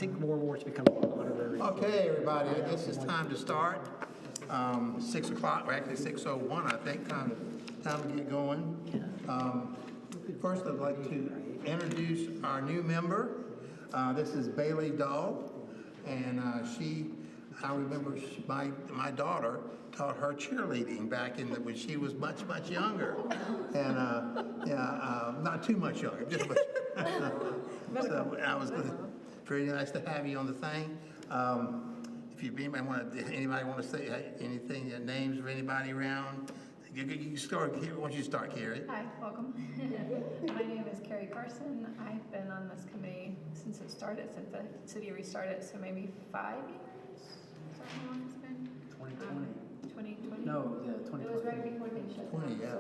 think more and more it's become honorary. Okay, everybody, I guess it's time to start. 6 o'clock, or actually 6:01, I think, time to get going. First, I'd like to introduce our new member. This is Bailey Dahl, and I remember my daughter taught her cheerleading back when she was much younger, and not too much younger, just much. So I was very nice to have you on the thing. If anybody want to say anything, names of anybody around, you start. Why don't you start, Carrie? Hi, welcome. My name is Carrie Carson. I've been on this committee since the city restarted, so maybe 5 years? Is that how long it's been? 2020. 2020? No, yeah, 2020. It was right before they shut 20, down. yeah. So,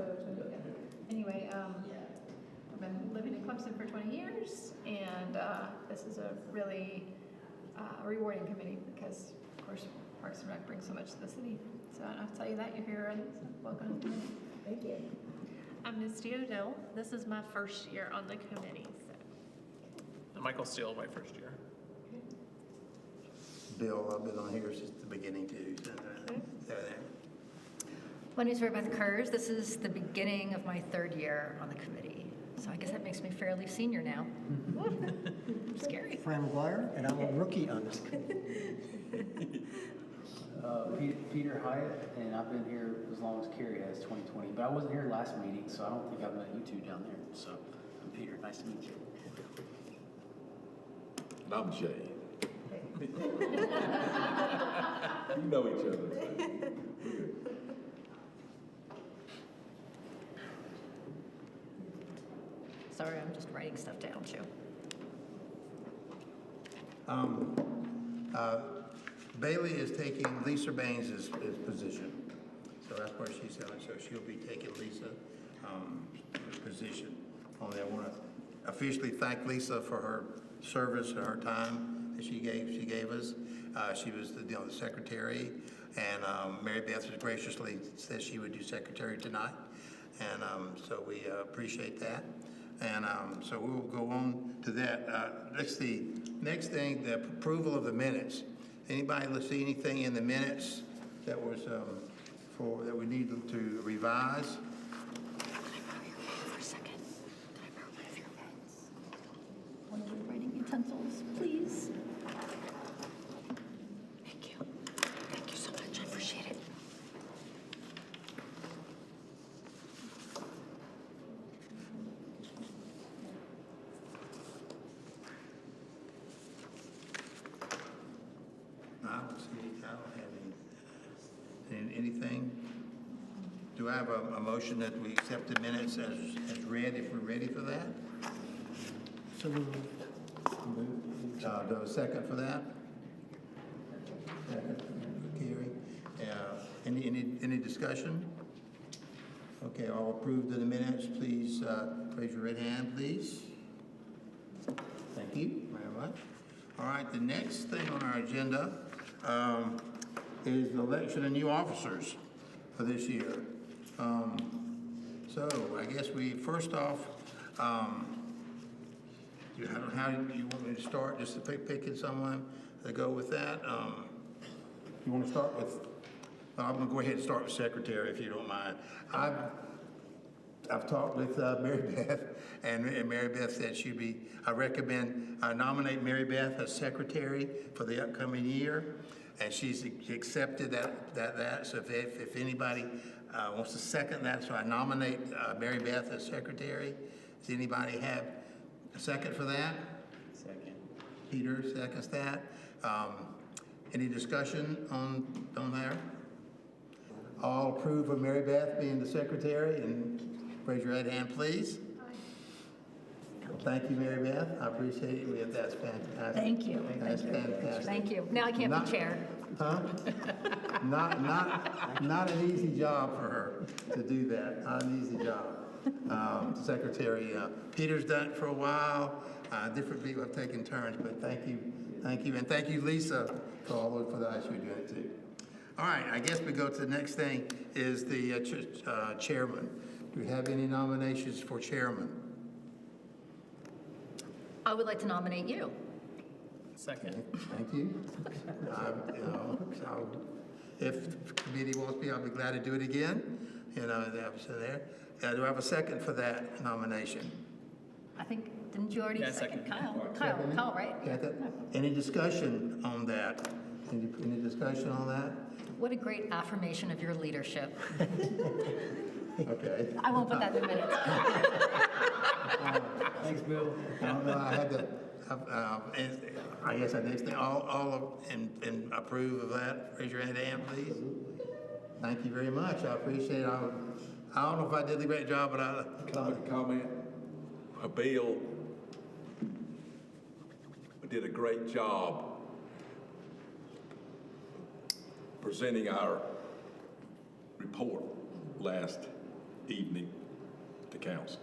anyway, I've been living in Clemson for 20 years, and this is a really rewarding committee because, of course, Parks and Rec brings so much to the city. So I'll tell you that you're here, and welcome to the committee. Thank you. I'm Misty O'Dell. This is my first year on the committee. So. And Michael Steele, my first year. Bill, I've been on here since the beginning too. So, there. My name is Rebecca Kurz. This is the beginning of my 3rd year on the committee. So I guess that makes me fairly senior now. Scary. Fran McGuire, and I'm a rookie on this committee. Peter Hyatt, and I've been here as long as Carrie has, 2020. But I wasn't here last meeting, so I don't think I've met you two down there. So I'm Peter. Nice to meet you. And I'm Jay. You know each other. We're good. Sorry, I'm just writing stuff down too. Bailey is taking Lisa Baines' position, so that's where she's going. So she'll be taking Lisa's position. I want to officially thank Lisa for her service and her time that she gave us. She was the secretary, and Mary Beth has graciously said she would do secretary tonight, and so we appreciate that. And so we will go on to that. Let's see. Next thing, the approval of the minutes. Anybody see anything in the minutes that was that we need to revise? Can I borrow your pen for a second? Can I borrow one of your pens? One of your writing utensils, please. Thank you. Thank you so much. I appreciate it. I don't have anything. Do I have a motion that we accept the minutes as read, if we're ready for that? So moved. Do I have a second for that? Second, Carrie. Any discussion? Okay, all approved of the minutes, please raise your right hand, please. Thank you very much. All right, the next thing on our agenda is the election of new officers for this year. So I guess first off, how do you want me to start? Just to picking someone to go with that? You want to start with? I'm going to go ahead and start with secretary, if you don't mind. I've talked with Mary Beth, and Mary Beth said I nominate Mary Beth as secretary for the upcoming year, and she's accepted that. So if anybody wants to second that, so I nominate Mary Beth as secretary. Does anybody have a second for that? Second. Peter seconds that. Any discussion on there? All approve of Mary Beth being the secretary, and raise your right hand, please. Thank you, Mary Beth. I appreciate it. That's fantastic. Thank you. That's fantastic. Thank you. Now I can't be chair. Huh? Not an easy job for her to do that. Not an easy job. Secretary. Peter's done it for a while. Different people have taken turns, but thank you, and thank you, Lisa, for the ice you're doing it too. All right, I guess we go to the next thing is the chairman. Do we have any nominations for chairman? I would like to nominate you. Second. Thank you. So if the committee wants me, I'll be glad to do it again, you know, so there. Do I have a second for that nomination? I think, didn't you already Yeah, second second. Kyle, right? Yeah, any discussion on that? Any discussion on that? What a great affirmation of your leadership. Okay. I won't put that in the minutes. Thanks, Bill. I don't know, I had to, and I guess I next thing, all of, and approve of that, raise your hand, please. Thank you very much, I appreciate it. I don't know if I did a great job, but Can I make a comment? Bill did a great job presenting our report last evening to council.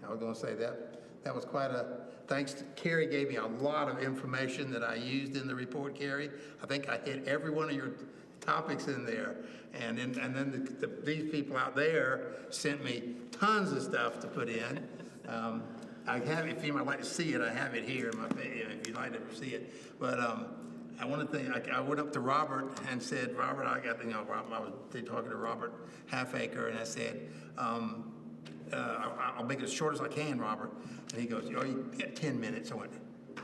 I was gonna say that was quite a, thanks to Carrie gave me a lot of information that I used in the report, Carrie. I think I hit every one of your topics in there. And then these people out there sent me tons of stuff to put in. I have, if you might like to see it, I have it here in my, if you'd like to see it. But I want to think, I went up to Robert and said, Robert, I got, you know, I was talking to Robert Halfacre, and I said, I'll make it as short as I can, Robert. And he goes, oh, you get 10 minutes. I went,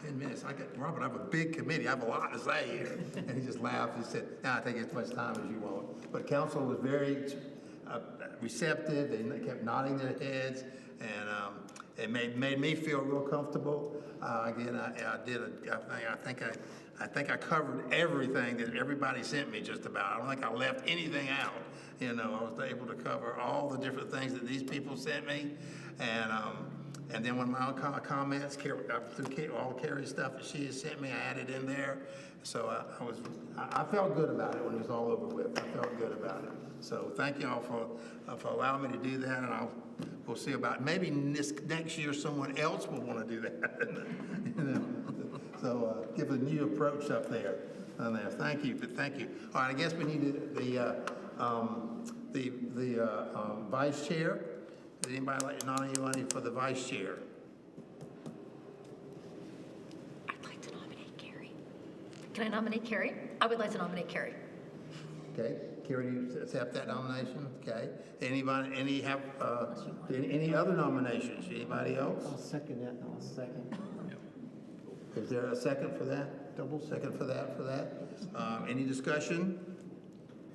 10 minutes? Robert, I have a big committee. I have a lot to say here. And he just laughed. He said, I take as much time as you want. But council was very receptive. They kept nodding their heads. And it made me feel real comfortable. Again, I think I covered everything that everybody sent me just about. I don't think I left anything out. You know, I was able to cover all the different things that these people sent me. And then when my own comments, through all Carrie's stuff that she has sent me, I added in there. So I felt good about it when it was all over with. I felt good about it. So thank you all for allowing me to do that, and we'll see about, maybe next year someone else will want to do that. You know? So give a new approach up there. Thank you, thank you. All right, I guess we need the vice chair. Does anybody like to nominate anybody for the vice chair? I'd like to nominate Carrie. Can I nominate Carrie? I would like to nominate Carrie. Okay, Carrie, do you accept that nomination? Okay. Anybody, any other nominations? Anybody else? I'll second that. I'll second. Is there a second for that? Double second for that? Any discussion?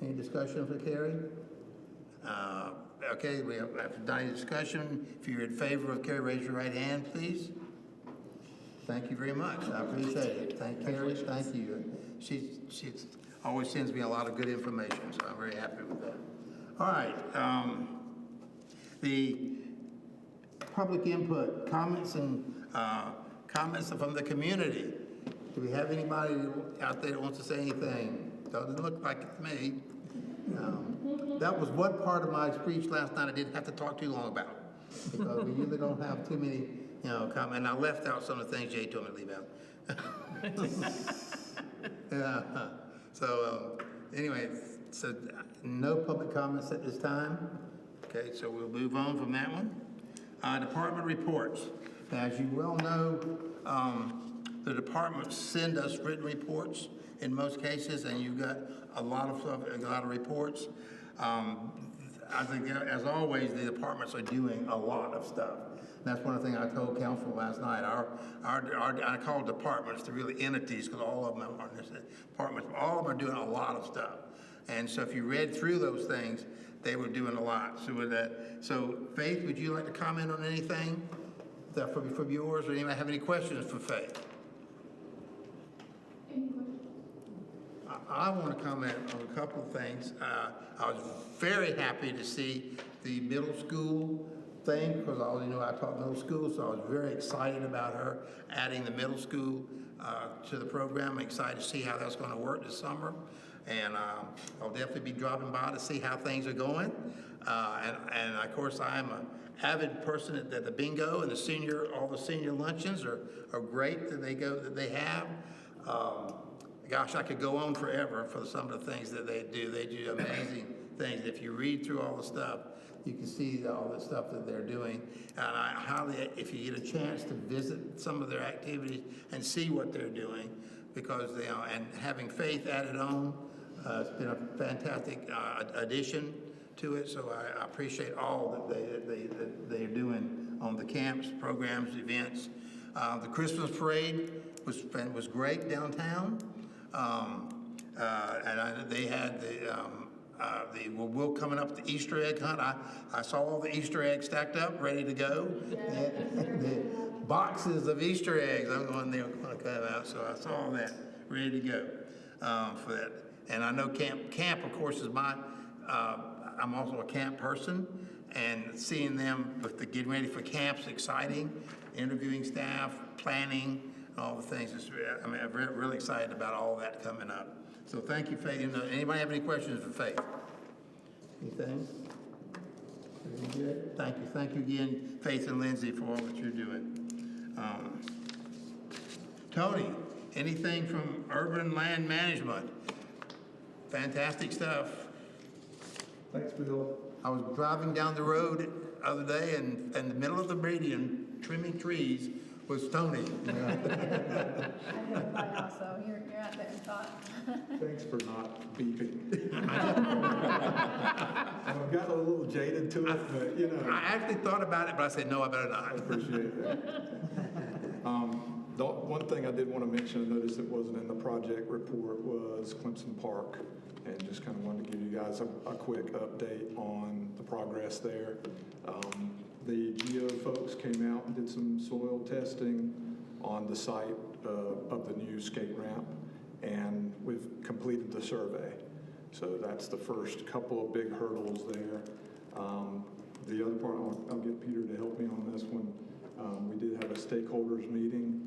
Any discussion for Carrie? Okay, we have, after any discussion, if you're in favor of Carrie, raise your right hand, please. Thank you very much. I appreciate it. Thank Carrie. Thank you. She always sends me a lot of good information, so I'm very happy with that. All right. The public input, comments from the community. Do we have anybody out there that wants to say anything? Doesn't look like it to me. That was one part of my speech last night I didn't have to talk too long about, because we usually don't have too many, you know, comments. And I left out some of the things Jay told me to leave out. Yeah. So anyway, so no public comments at this time. Okay, so we'll move on from that one. Department reports. Now, as you well know, the departments send us written reports in most cases, and you've got a lot of reports. I think, as always, the departments are doing a lot of stuff. And that's one of the things I told council last night. I call departments the really entities, because all of them are departments. All of them are doing a lot of stuff. And so if you read through those things, they were doing a lot. So Faith, would you like to comment on anything from yours, or anybody have any questions for Faith? I want to comment on a couple of things. I was very happy to see the middle school thing, because I taught middle school, so I was very excited about her adding the middle school to the program. I'm excited to see how that's going to work this summer, and I'll definitely be dropping by to see how things are going. And of course, I'm an avid person at the bingo and all the senior luncheons are great that they have. Gosh, I could go on forever for some of the things that they do. They do amazing things. If you read through all the stuff, you can see all the stuff that they're doing. And I highly, if you get a chance to visit some of their activities and see what they're doing, because they are, and having Faith added on, it's been a fantastic addition to it. So I appreciate all that they are doing on the camps, programs, events. The Christmas parade was great downtown. They had we're coming up the Easter egg hunt. I saw all the Easter eggs stacked up, ready to go. The boxes of Easter eggs. I'm going there going to cut out, so I saw all that ready to go for that. And I know camp of course is my. I'm also a camp person, and seeing them with the getting ready for camps exciting. Interviewing staff, planning, all the things. I'm really excited about all that coming up. So thank you, Faith. Anybody have any questions for Faith? Anything? Very good. Thank you. Thank you again, Faith and Lindsay, for all that you're doing. Tony, anything from Urban Land Management? Fantastic stuff. Thanks, Bill. I was driving down the road the other day, and in the middle of the median, trimming trees, was Tony. I drove by also, you're out there in thought. Thanks for not beeping. I've got a little jaded to it, but you know. I actually thought about it, but I said, no, I better not. I appreciate that. The one thing I did want to mention, I noticed it wasn't in the project report, was Clemson Park. And just kind of wanted to give you guys a quick update on the progress there. The Geo folks came out and did some soil testing on the site of the new skate ramp, and we've completed the survey. So that's the first couple of big hurdles there. The other part, I'll get Peter to help me on this one. We did have a stakeholders meeting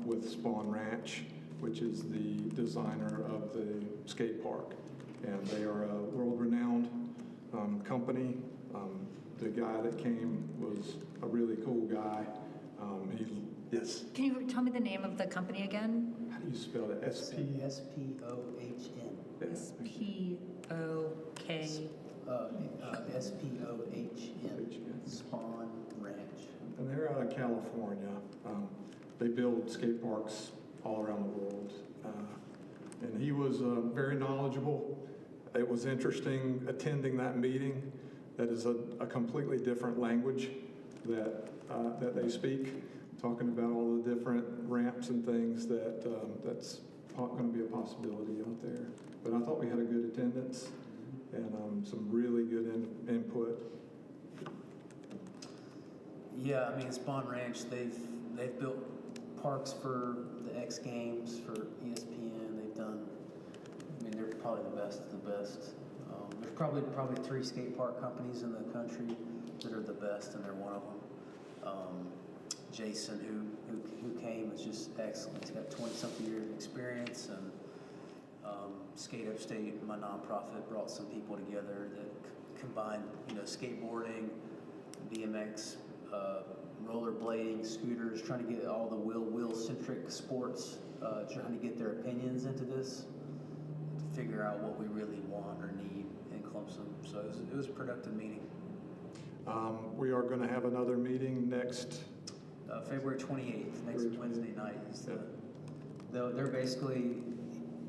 with Spawn Ranch, which is the designer of the skate park. And they are a world-renowned company. The guy that came was a really cool guy. Yes. Can you tell me the name of the company again? How do you spell it? S-P-O-H-N. S-P-O-K. S-P-O-H-N. Spawn Ranch. And they're out of California. They build skate parks all around the world. And he was very knowledgeable. It was interesting attending that meeting. That is a completely different language that they speak, talking about all the different ramps and things that's going to be a possibility out there. But I thought we had a good attendance and some really good input. Yeah, I mean, Spawn Ranch, they've built parks for the X Games, for ESPN. They've done, I mean, they're probably the best of the best. There's probably 3 skate park companies in the country that are the best, and they're one of them. Jason, who came, is just excellent. He's got 20-something years of experience, and Skate Upstate, my nonprofit, brought some people together that combined, skateboarding, BMX, rollerblading, scooters, trying to get all the wheel-centric sports, trying to get their opinions into this, to figure out what we really want or need in Clemson. So it was a productive meeting. We are going to have another meeting next. February 28th, next Wednesday night. They're basically,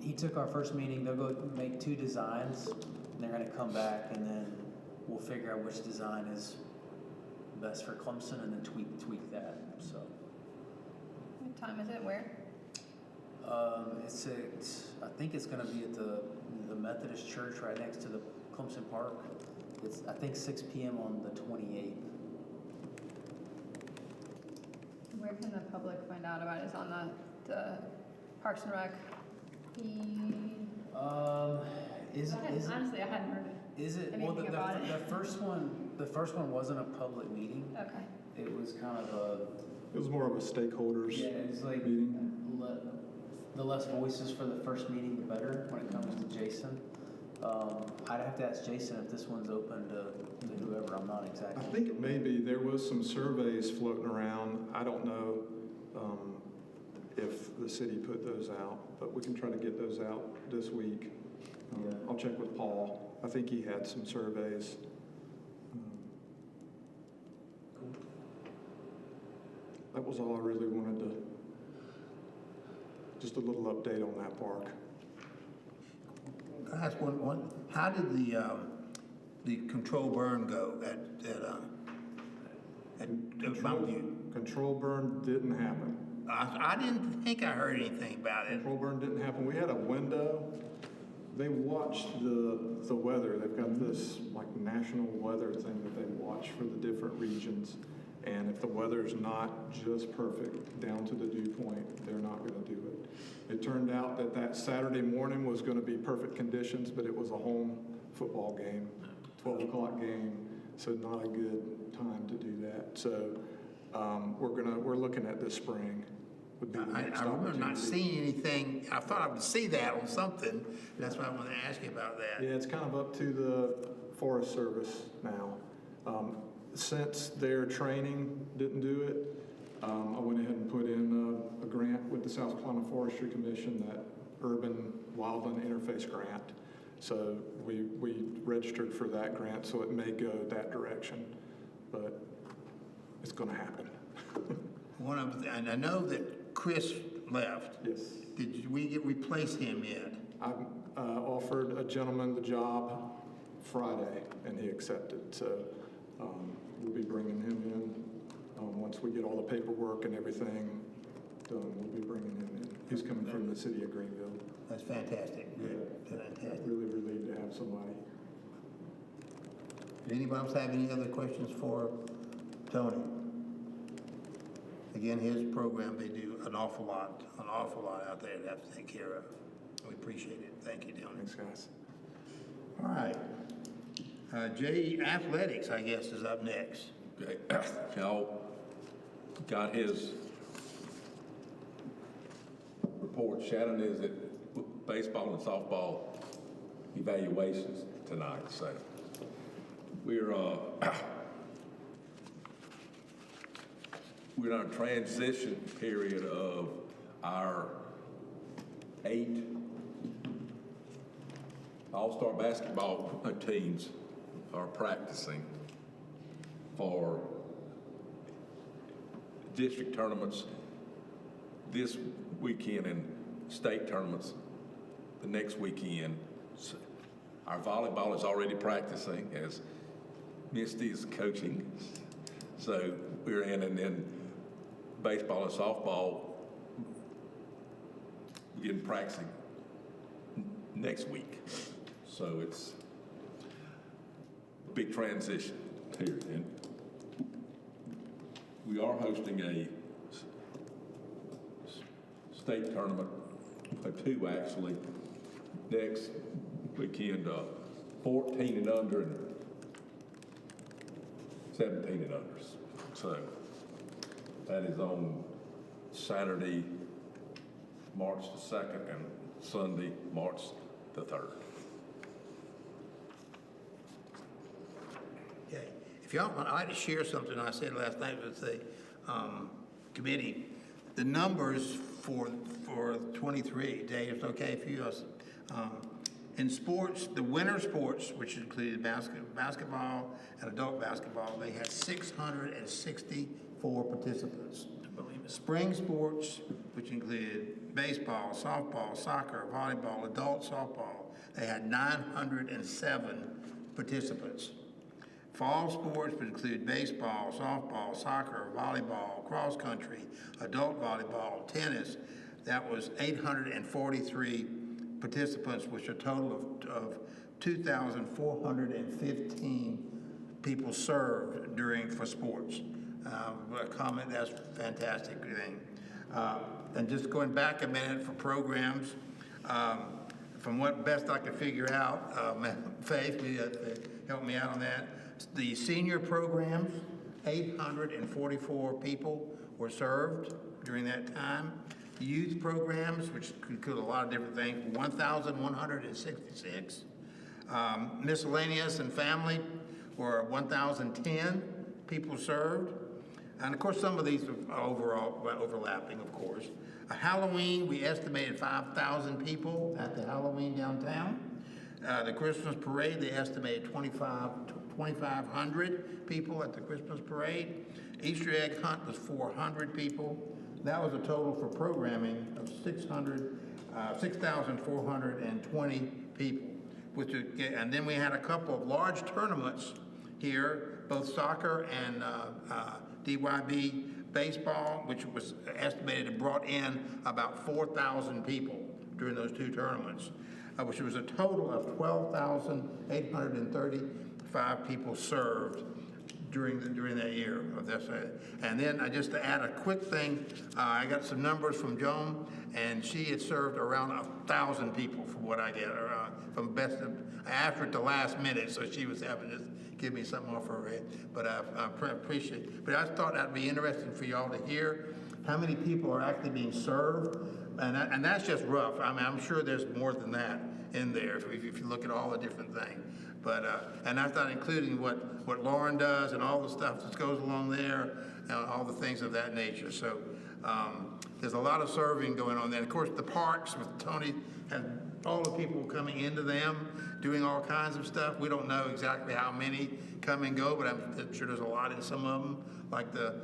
he took our first meeting, they'll go make 2 designs, and they're going to come back, and then we'll figure out which design is best for Clemson, and then tweak that. So. What time is it? Where? I think it's going to be at the Methodist Church right next to the Clemson Park. It's, I think, 6 p.m. on the 28th. Where can the public find out about it? Is on the Parks and Rec? Honestly, I hadn't heard Is it? anything Well, about it. the first one wasn't a public meeting. Okay. It was kind of It was more of a stakeholders it was like meeting. the less voices for the first meeting, the better when it comes to Jason. I'd have to ask Jason if this one's open to whoever. I'm not exactly. I think it may be. There was some surveys floating around. I don't know if the city put those out, but we can try to get those out this week. I'll check with Paul. I think he had some surveys. that was all I really wanted to, just a little update on that park. Can I ask one, how did the control burn go at Mountain View? Control burn didn't happen. I didn't think I heard anything about it. Control burn didn't happen. We had a window. They watched the weather. They've got this like national weather thing that they watch for the different regions. And if the weather's not just perfect down to the dew point, they're not going to do it. It turned out that Saturday morning was going to be perfect conditions, but it was a home football game, 12 o'clock game, so not a good time to do that. So we're looking at this spring. Would be the next I remember not opportunity. seeing anything. I thought I would see that on something. That's why I wanted to ask you about that. Yeah, it's kind of up to the Forest Service now. Since their training didn't do it, I went ahead and put in a grant with the South Carolina Forestry Commission, that Urban Wildland Interface Grant. So we registered for that grant, so it may go that direction, but it's going to happen. And I know that Chris left. Yes. Did we replace him yet? I offered a gentleman the job Friday, and he accepted. So we'll be bringing him in. Once we get all the paperwork and everything done, we'll be bringing him in. He's coming from the city of Greenville. That's fantastic. Good. Fantastic. Really relieved to have somebody. Did anybody else have any other questions for Tony? Again, his program, they do an awful lot out there to have to take care of. We appreciate it. Thank you, Tony. Thanks, guys. All right. Jay Athletics, I guess, is up next. Okay. Y'all got his report. Shannon is at baseball and softball evaluations tonight, so we're in our transition period of our 8 all-star basketball teams are practicing for district tournaments this weekend and state tournaments the next weekend. Our volleyball is already practicing as Misty is coaching. So we're in, and then baseball and softball begin practicing next week. So it's a big transition here. And we are hosting a state tournament, 2 actually, next weekend, 14 and under and 17 and unders. So that is on Saturday, March the 2nd, and Sunday, March the 3rd. Okay. If y'all want, I'd like to share something I said last night with the committee. The numbers for 23, Dave, it's okay for you. In sports, the winter sports, which included basketball and adult basketball, they had 664 participants. Spring sports, which included baseball, softball, soccer, volleyball, adult softball, they had 907 participants. Fall sports, which include baseball, softball, soccer, volleyball, cross country, adult volleyball, tennis, that was 843 participants, which are a total of 2,415 people served for sports. A comment, that's a fantastic thing. And just going back a minute for programs, from what best I could figure out, Faith, help me out on that. The senior programs, 844 people were served during that time. Youth programs, which include a lot of different things, 1,166. Miscellaneous and family were 1,010 people served. And of course, some of these are overlapping, of course. Halloween, we estimated 5,000 people at the Halloween downtown. The Christmas parade, they estimated 2,500 people at the Christmas parade. Easter egg hunt was 400 people. That was a total for programming of 6,420 people. And then we had a couple of large tournaments here, both soccer and DYB baseball, which was estimated to brought in about 4,000 people during those two tournaments, which was a total of 12,835 people served during that year of this. And then just to add a quick thing, I got some numbers from Joan, and she had served around 1,000 people from what I get, from best of, after at the last minute, so she was having to give me something off her head. But I appreciate it. But I thought that'd be interesting for y'all to hear how many people are actually being served, and that's just rough. I mean, I'm sure there's more than that in there if you look at all the different things. But and that's not including what Lauren does and all the stuff that goes along there, and all the things of that nature. So there's a lot of serving going on there. And of course, the parks with Tony has all the people coming into them, doing all kinds of stuff. We don't know exactly how many come and go, but I'm sure there's a lot in some of them, like the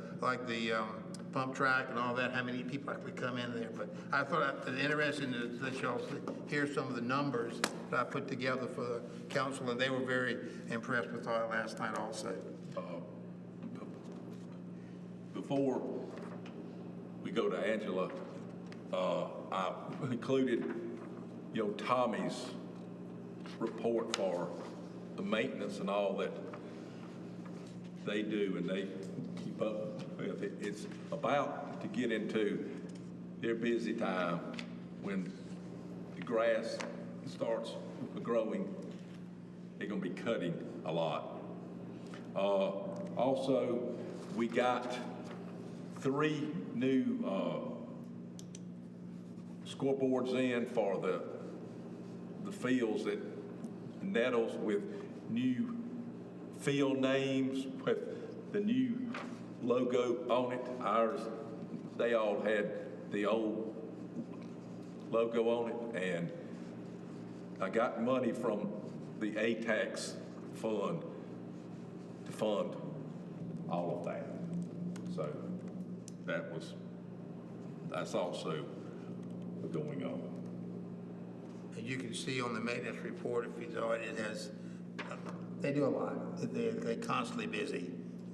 pump track and all that, how many people actually come in there. But I thought it was interesting to let y'all hear some of the numbers that I put together for the council, and they were very impressed with all last night also. Before we go to Angela, I included, Tommy's report for the maintenance and all that they do, and they keep up with it. It's about to get into their busy time when the grass starts growing. They're going to be cutting a lot. Also, we got 3 new scoreboards in for the fields at Nettles with new field names with the new logo on it. Ours, they all had the old logo on it, and I got money from the ATAX fund to fund all of that. So that's also going on. And you can see on the maintenance report, if you saw it, it has, they do a lot. They're constantly busy.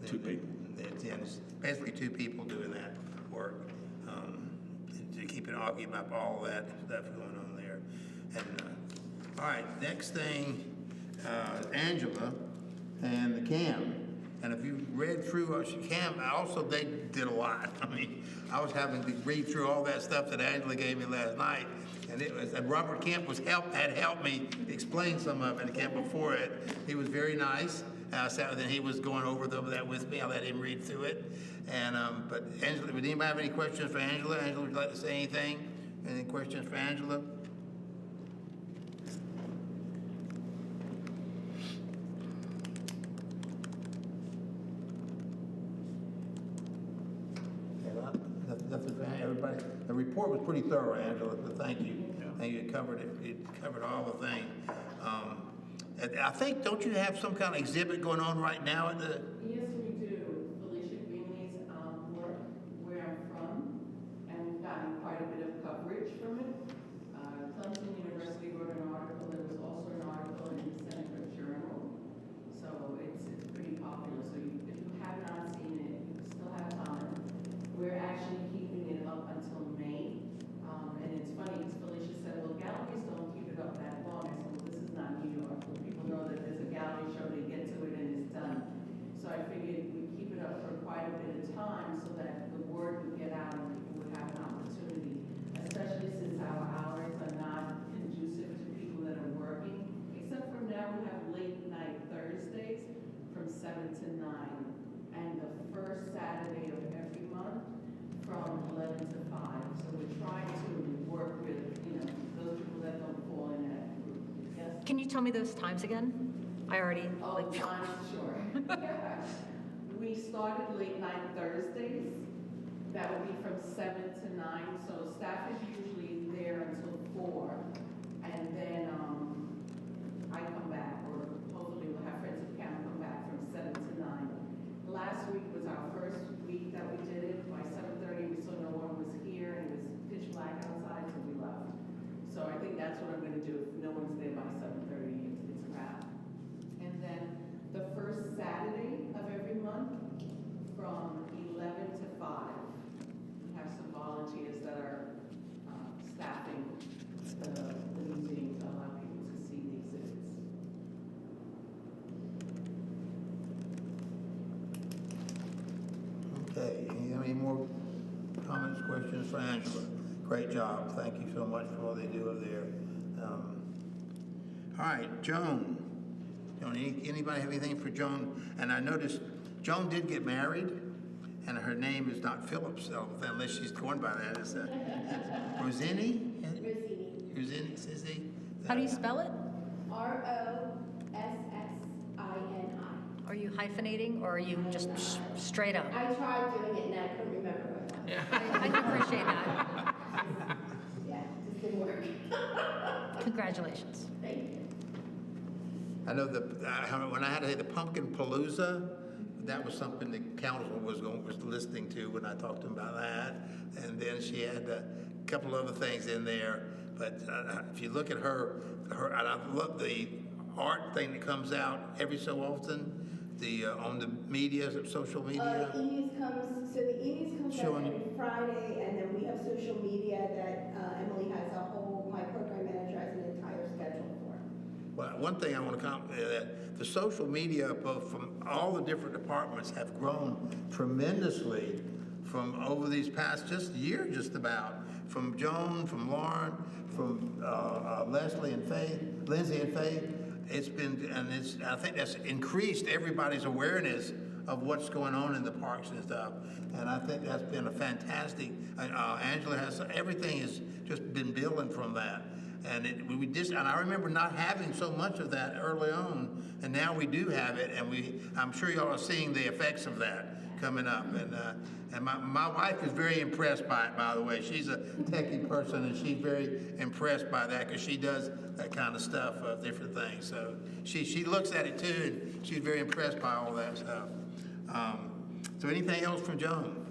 2 people. It's basically 2 people doing that work, to keep it all, keep up all that stuff going on there. And all right, next thing, Angela and the CAM. And if you read through CAM, also they did a lot. I mean, I was having to read through all that stuff that Angela gave me last night, and Robert Kemp had helped me explain some of it. The camp before it, he was very nice. Then he was going over that with me. I let him read through it. And but Angela, would anybody have any questions for Angela? Angela, would you like to say anything? Any questions for Angela? Nothing for everybody. The report was pretty thorough, Angela. Thank you. And you covered it. You covered all the things. I think, don't you have some kind of exhibit going on right now at the? Yes, we do. Felicia Greenlee's work, where I'm from, and we've gotten quite a bit of coverage from it. Clemson University wrote an article. There was also an article in the Seneca Journal, so it's pretty popular. So if you have not seen it, you still have time. We're actually keeping it up until May, and it's funny because Felicia said, "Well, galleries don't keep it up that long." I said, "Well, this is not New York. People know that there's a gallery show, they get to it and it's done." So I figured we'd keep it up for quite a bit of time so that the word would get out and people would have an opportunity, especially since our hours are not conducive to people that are working. Except for now, we have late night Thursdays from 7 to 9, and the first Saturday of every month from 11 to 5. So we're trying to work with, those people that don't fall in that group. Yes? Can you tell me those times again? I already, Oh, I'm sure. We started late night Thursdays. That would be from 7 to 9. So staff is usually there until 4. And then I come back, or hopefully we'll have friends of camp come back everyone's there by 7:30, it's a wrap. And then the first Saturday of every month, from 11 to 5, we have some volunteers that are staffing the museum to allow people to see the exhibits. Okay, any more comments, questions for Angela? Great job, thank you so much for all they do over there. All right, Joan. Anybody have anything for Joan? And I noticed Joan did get married, and her name is not Phillips, so unless she's going by that. It's Rosini? Rosini. How do you spell it? Rossini. Are you hyphenating, or are you just straight up? I tried doing it and I couldn't remember what it was. I can appreciate that. Yeah, just didn't work. Congratulations. Thank you. I know when I had the Pumpkin Palooza, that was something the council was listening to when I talked to them about that. And then she had a couple other things in there. But if you look at her, and I love the art thing that comes out every so often, on the media, social media. The e-news comes, so the e-news comes out every Friday, and then we have social media that Emily has my program manager has an entire schedule for. Well, one thing I want to comment is that the social media, both from all the different departments, have grown tremendously from over these past year, just about. From Joan, from Lauren, from Leslie and Faith, Lindsay and Faith. It's been, I think that's increased everybody's awareness of what's going on in the parks and stuff. And I think that's been a fantastic, Angela has, everything has just been building from that. And and I remember not having so much of that early on, and now we do have it, and I'm sure y'all are seeing the effects of that coming up. And my wife is very impressed by it, by the way. She's a techie person, and she's very impressed by that because she does that kind of stuff, different things. So she looks at it too, and she's very impressed by all that stuff. So anything else from Joan?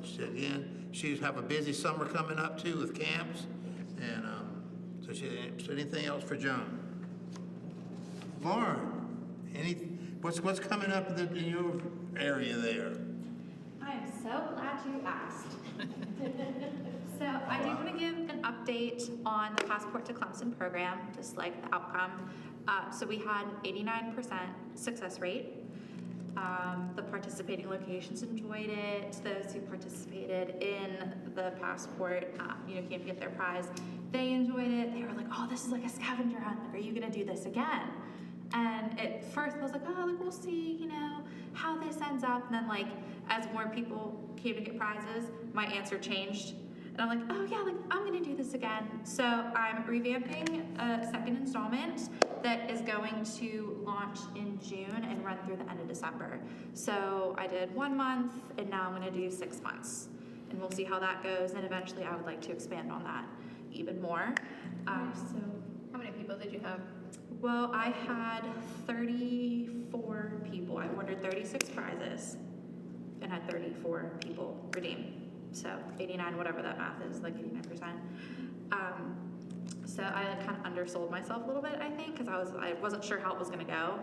She's have a busy summer coming up too with camps, and so anything else for Joan? Lauren, what's coming up in your area there? I am so glad you asked. So I do want to give an update on the Passport to Clemson program, just like the outcome. So we had an 89% success rate. The participating locations enjoyed it. Those who participated in the Passport, came to get their prize. They enjoyed it. They were like, "Oh, this is like a scavenger hunt. Like, are you gonna do this again?" And at first I was like, "Oh, we'll see, how this ends up." And then as more people came to get prizes, my answer changed. And I'm like, "Oh yeah, I'm gonna do this again." So I'm revamping a second installment that is going to launch in June and run through the end of December. So I did 1 month, and now I'm gonna do 6 months. And we'll see how that goes, and eventually I would like to expand on that even more. So How many people did you have? well, I had 34 people. I ordered 36 prizes and had 34 people redeem. So 89, whatever that math is, 89%. So I kind of undersold myself a little bit, I think, because I wasn't sure how it was going to go.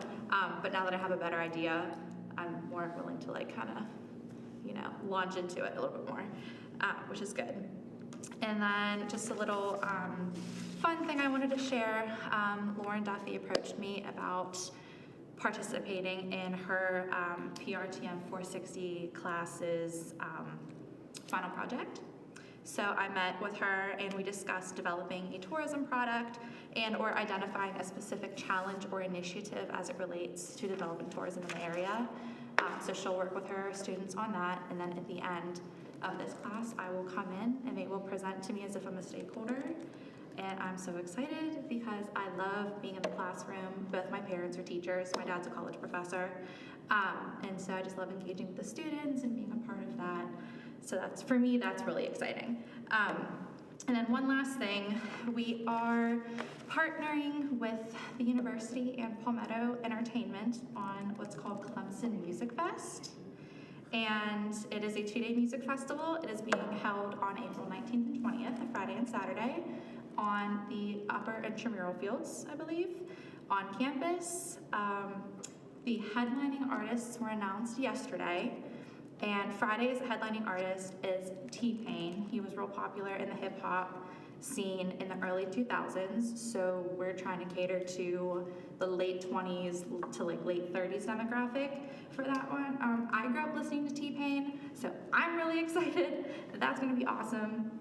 But now that I have a better idea, I'm more willing to launch into it a little bit more, which is good. And then just a little fun thing I wanted to share. Lauren Duffy approached me about participating in her PRTM 460 classes final project. So I met with her and we discussed developing a tourism product or identifying a specific challenge or initiative as it relates to developing tourism in the area. So she'll work with her students on that, and then at the end of this class, I will come in and they will present to me as if I'm a stakeholder. And I'm so excited because I love being in the classroom. Both my parents are teachers. My dad's a college professor. And so I just love engaging with the students and being a part of that. So for me, that's really exciting. And then one last thing, we are partnering with the university and Palmetto Entertainment on what's called Clemson Music Fest. And it is a 2-day music festival. It is being held on April 19th and 20th, a Friday and Saturday. on the upper intramural fields, I believe, on campus. The headlining artists were announced yesterday, and Friday's headlining artist is T-Pain. He was real popular in the hip hop scene in the early 2000s, so we're trying to cater to the late 20s to like late 30s demographic for that one. I grew up listening to T-Pain, so I'm really excited. That's gonna be awesome.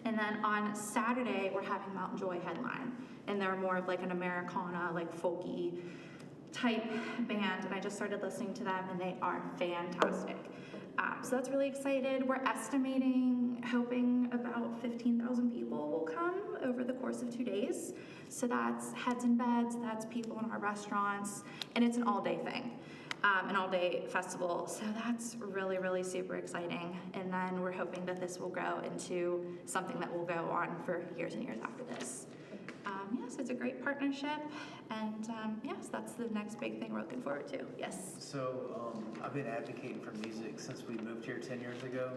And then on Saturday, we're having Mountain Joy headline, and they're more of like an Americana, like folky type band, and I just started listening to them, and they are fantastic. So that's really excited. We're estimating, hoping about 15,000 people will come over the course of 2 days. So that's heads in beds, that's people in our restaurants, and it's an all-day thing, an all-day festival. So that's really, really super exciting. And then we're hoping that this will grow into something that will go on for years and years after this. Yes, it's a great partnership, and yes, that's the next big thing we're looking forward to. Yes. So I've been advocating for music since we moved here 10 years ago.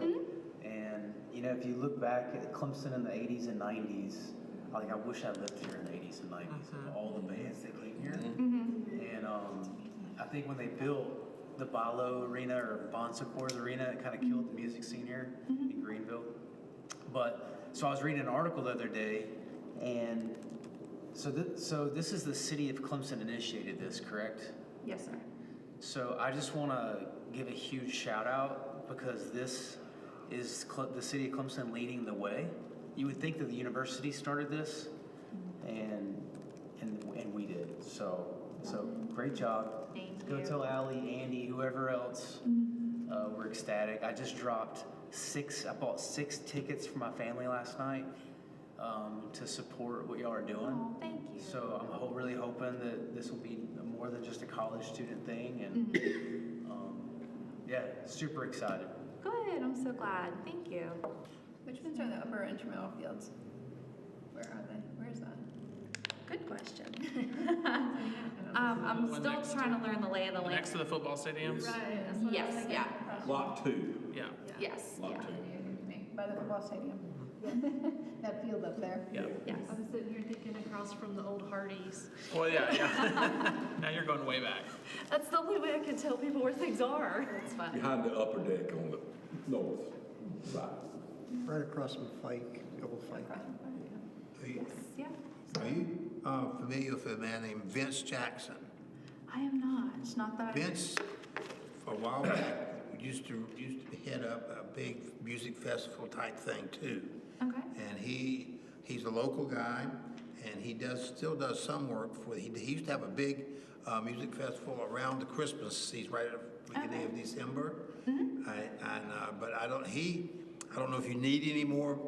And you know, if you look back at Clemson in the 80s and 90s, like I wish I lived here in the 80s and 90s of all the bands that came here. And I think when they built the Balo Arena or Bon Secours Arena, it kind of killed the music scene here in Greenville. But so I was reading an article the other day, and so this is the city of Clemson initiated this, correct? Yes, sir. So I just want to give a huge shout out, because this is the city of Clemson leading the way. You would think that the university started this, and we did. So great job. Thank Go you. tell Allie, Andy, whoever else. We're ecstatic. I just dropped I bought 6 tickets for my family last night to support what y'all are doing. Oh, thank you. So I'm really hoping that this will be more than just a college student thing, and yeah, super excited. Good, I'm so glad. Thank you. Which ones are the upper intramural fields? Where are they? Where is that? Good question. I'm One still next trying to learn the lay of the land. Next to the football stadiums? Right, that's what I was Yes, thinking. yeah. Lot 2. Yeah. Yes, Lot yeah. 2. By the football stadium. That field up there. Yeah. Yes. I was sitting here thinking across from the old Hardee's. Well, yeah. Now you're going way back. That's the only way I can tell people where things are. That's fun. Behind the upper deck on the north side. Right across from Fike, the old Fike. Are you, Yeah. are you familiar with a man named Vince Jackson? I am not. Not that I. Vince, for a while back, used to head up a big music festival type thing too. Okay. And he's a local guy, and he still does some work for. He used to have a big music festival around the Christmas season, right at the beginning of December. But I don't know if you need any more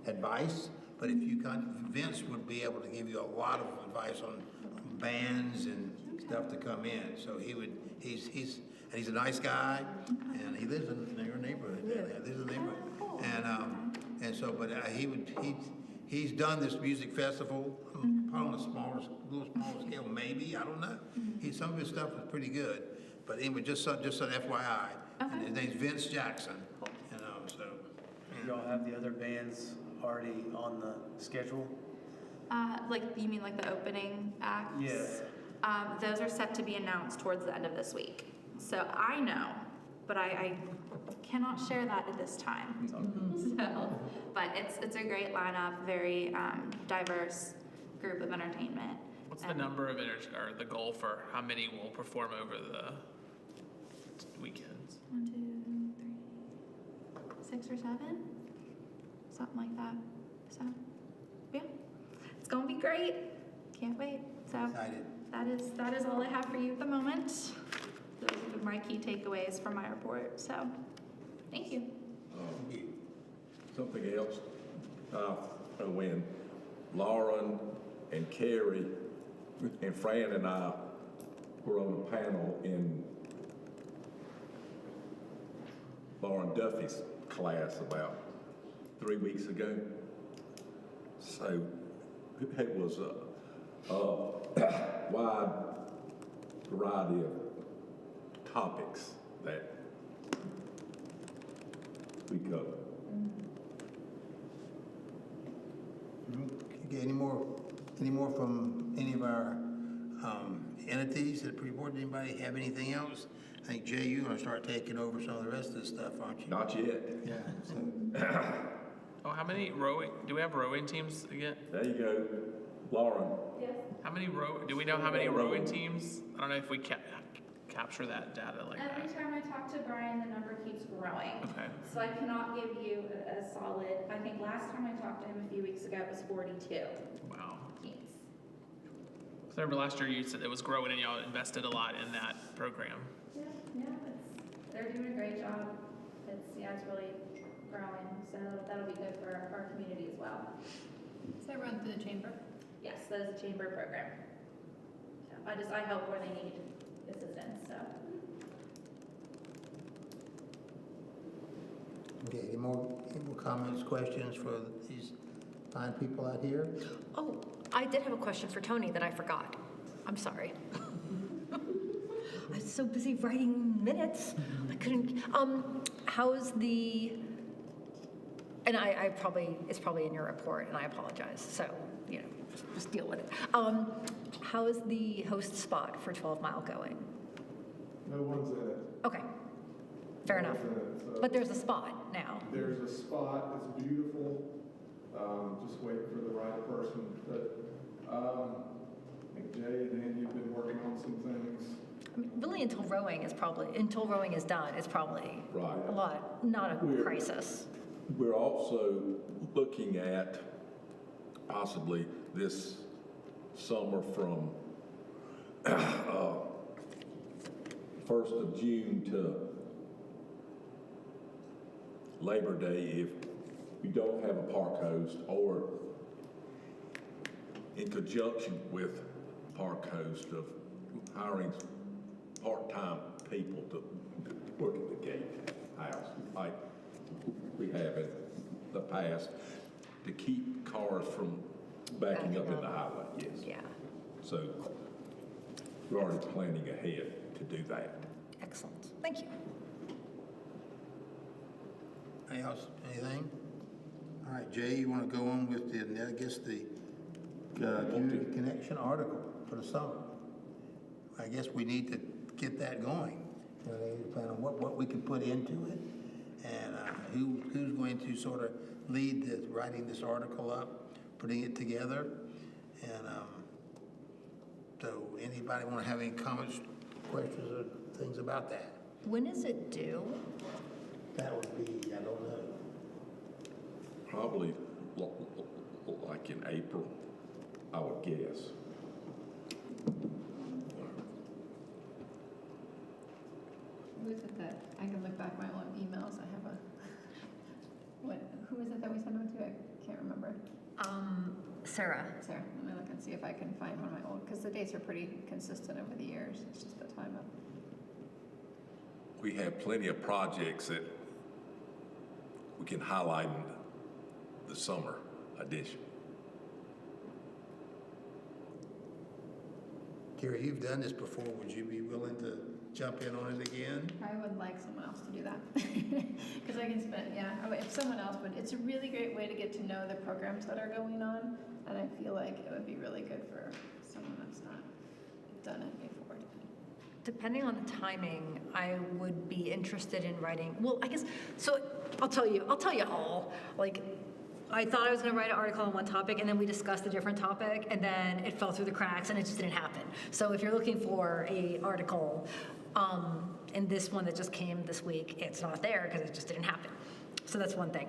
advice. But if you Vince would be able to give you a lot of advice on bands and stuff to come in. So he's a nice guy, and he lives in your neighborhood. Yeah. He lives in the neighborhood. And so, but he's done this music festival, probably on a little smaller scale, maybe, I don't know. Some of his stuff is pretty good, but anyway, just an FYI. And his name's Vince Jackson, you know, so. Y'all have the other bands already on the schedule? Like, you mean like the opening acts? Yeah. Those are set to be announced towards the end of this week. So I know, but I cannot share that at this time. So, but it's a great lineup, very diverse group of entertainment. What's the number of or the goal for how many will perform over the weekends? 1, 2, 3, 6 or 7, something like that. So, yeah, it's gonna be great. Can't wait. So Excited. that is all I have for you at the moment. Those are my key takeaways from my report. So, thank you. Something else, when Lauren and Carrie and Fran and I were on the panel in Lauren Duffy's class about 3 weeks ago. So it was a wide variety of topics that we covered. Okay, any more from any of our entities at pre-board? Anybody have anything else? I think, Jay, you're gonna start taking over some of the rest of this stuff, aren't you? Not yet. Yeah. So, Oh, how many rowing, do we have rowing teams again? There you go. Lauren. How many do we know how many rowing teams? I don't know if we capture that data like Every that. time I talk to Brian, the number keeps growing. Okay. So I cannot give you a solid, I think last time I talked to him a few weeks ago, it was 42 Wow. teams. So I remember last year you said it was growing and y'all invested a lot in that program. Yeah, they're doing a great job. It's really growing, so that'll be good for our community as well. Does that run through the chamber? Yes, that is a chamber program. So I help where they need assistance, so. okay, any more comments, questions for these fine people out here? Oh, I did have a question for Tony that I forgot. I'm sorry. I was so busy writing minutes, I couldn't. How's the? And it's probably in your report, and I apologize. So just deal with it. How is the host spot for 12 Mile going? No one's in it. Okay, fair enough. No one's in it, so But there's a spot now. there's a spot, it's beautiful, just waiting for the right person. But I think Jay and Andy have been working on some things. I mean, really, until rowing is done, it's probably Right. a lot, not a We're- crisis. We're also looking at possibly this summer from 1st of June to Labor Day, if we don't have a park host, or in conjunction with park host, of hiring part-time people to work at the gate house, like we have in the past, to keep cars from backing up in the highway, yes. Yeah, So we're already planning ahead to do that. excellent. Thank you. Anything else? Anything? All right, Jay, you want to go on with the community connection article for the summer? I guess we need to get that going. They need to plan on what we can put into it, and who's going to sort of lead writing this article up, putting it together, and so anybody want to have any comments, questions, or things about that? When is it due? That would be, I don't know. Probably like in April, I would guess. Who is it that, I can look back my old emails, I have who is it that we sent them to? I can't remember. Sarah. Sarah, let me look and see if I can find one of my old, because the dates are pretty consistent over the years, it's just the time of. We have plenty of projects that we can highlight in the summer edition. Gary, you've done this before. Would you be willing to jump in on it again? I would like someone else to do that, because I can spend, if someone else would, it's a really great way to get to know the programs that are going on, and I feel like it would be really good for someone that's not done it before. Depending on the timing, I would be interested in writing, well, I guess, so I'll tell you all, like, I thought I was going to write an article on one topic, and then we discussed a different topic, and then it fell through the cracks, and it just didn't happen. So if you're looking for a article, and this one that just came this week, it's not there because it just didn't happen. So that's one thing.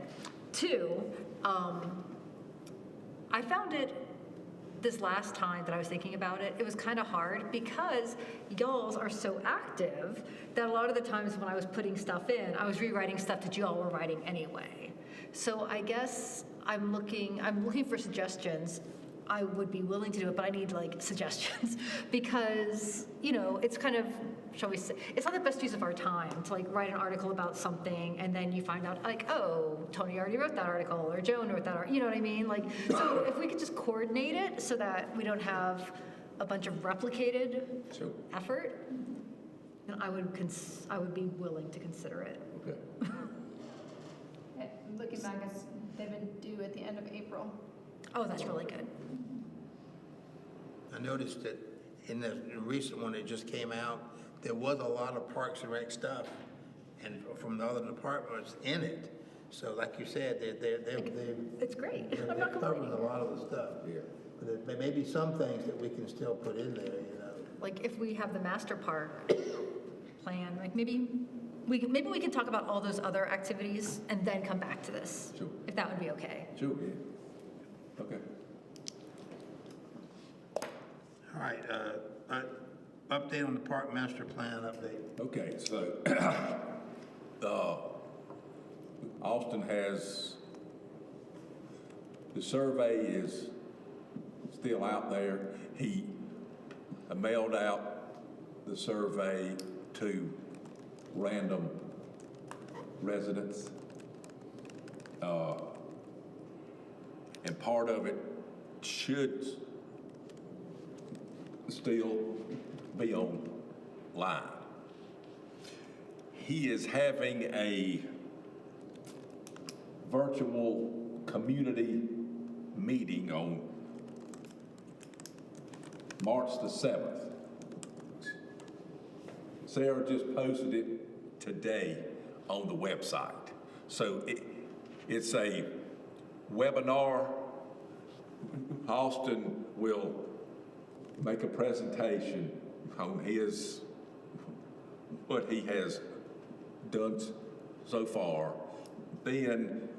Two, I found it this last time that I was thinking about it, it was kind of hard because y'alls are so active that a lot of the times when I was putting stuff in, I was rewriting stuff that y'all were writing anyway. So I guess I'm looking for suggestions. I would be willing to do it, but I need like suggestions because, it's kind of, shall we say, it's not the best use of our time to like write an article about something and then you find out like, oh, Tony already wrote that article or Joan wrote that article, you know what I mean? Like, so if we could just coordinate it so that we don't have a bunch of replicated effort, then I would be willing to consider it. Okay. Looking back, they've been due at the end of April. Oh, that's really good. I noticed that in the recent one that just came out, there was a lot of Parks and Rec stuff and from the other departments in it. So like you said, they're It's great. I'm not covering complaining. a lot of the stuff. Yeah. But there may be some things that we can still put in there, you know. Like if we have the master park plan, like maybe we can talk about all those other activities and then come back to this. Sure. If that would be okay. Sure, yeah. Okay. All right, update on the park master plan update. Okay, so, Austin has, the survey is still out there. He mailed out the survey to random residents. And part of it should still be online. He is having a virtual community meeting on March the 7th. Sarah just posted it today on the website. So it's a webinar. Austin will make a presentation on what he has done so far. Then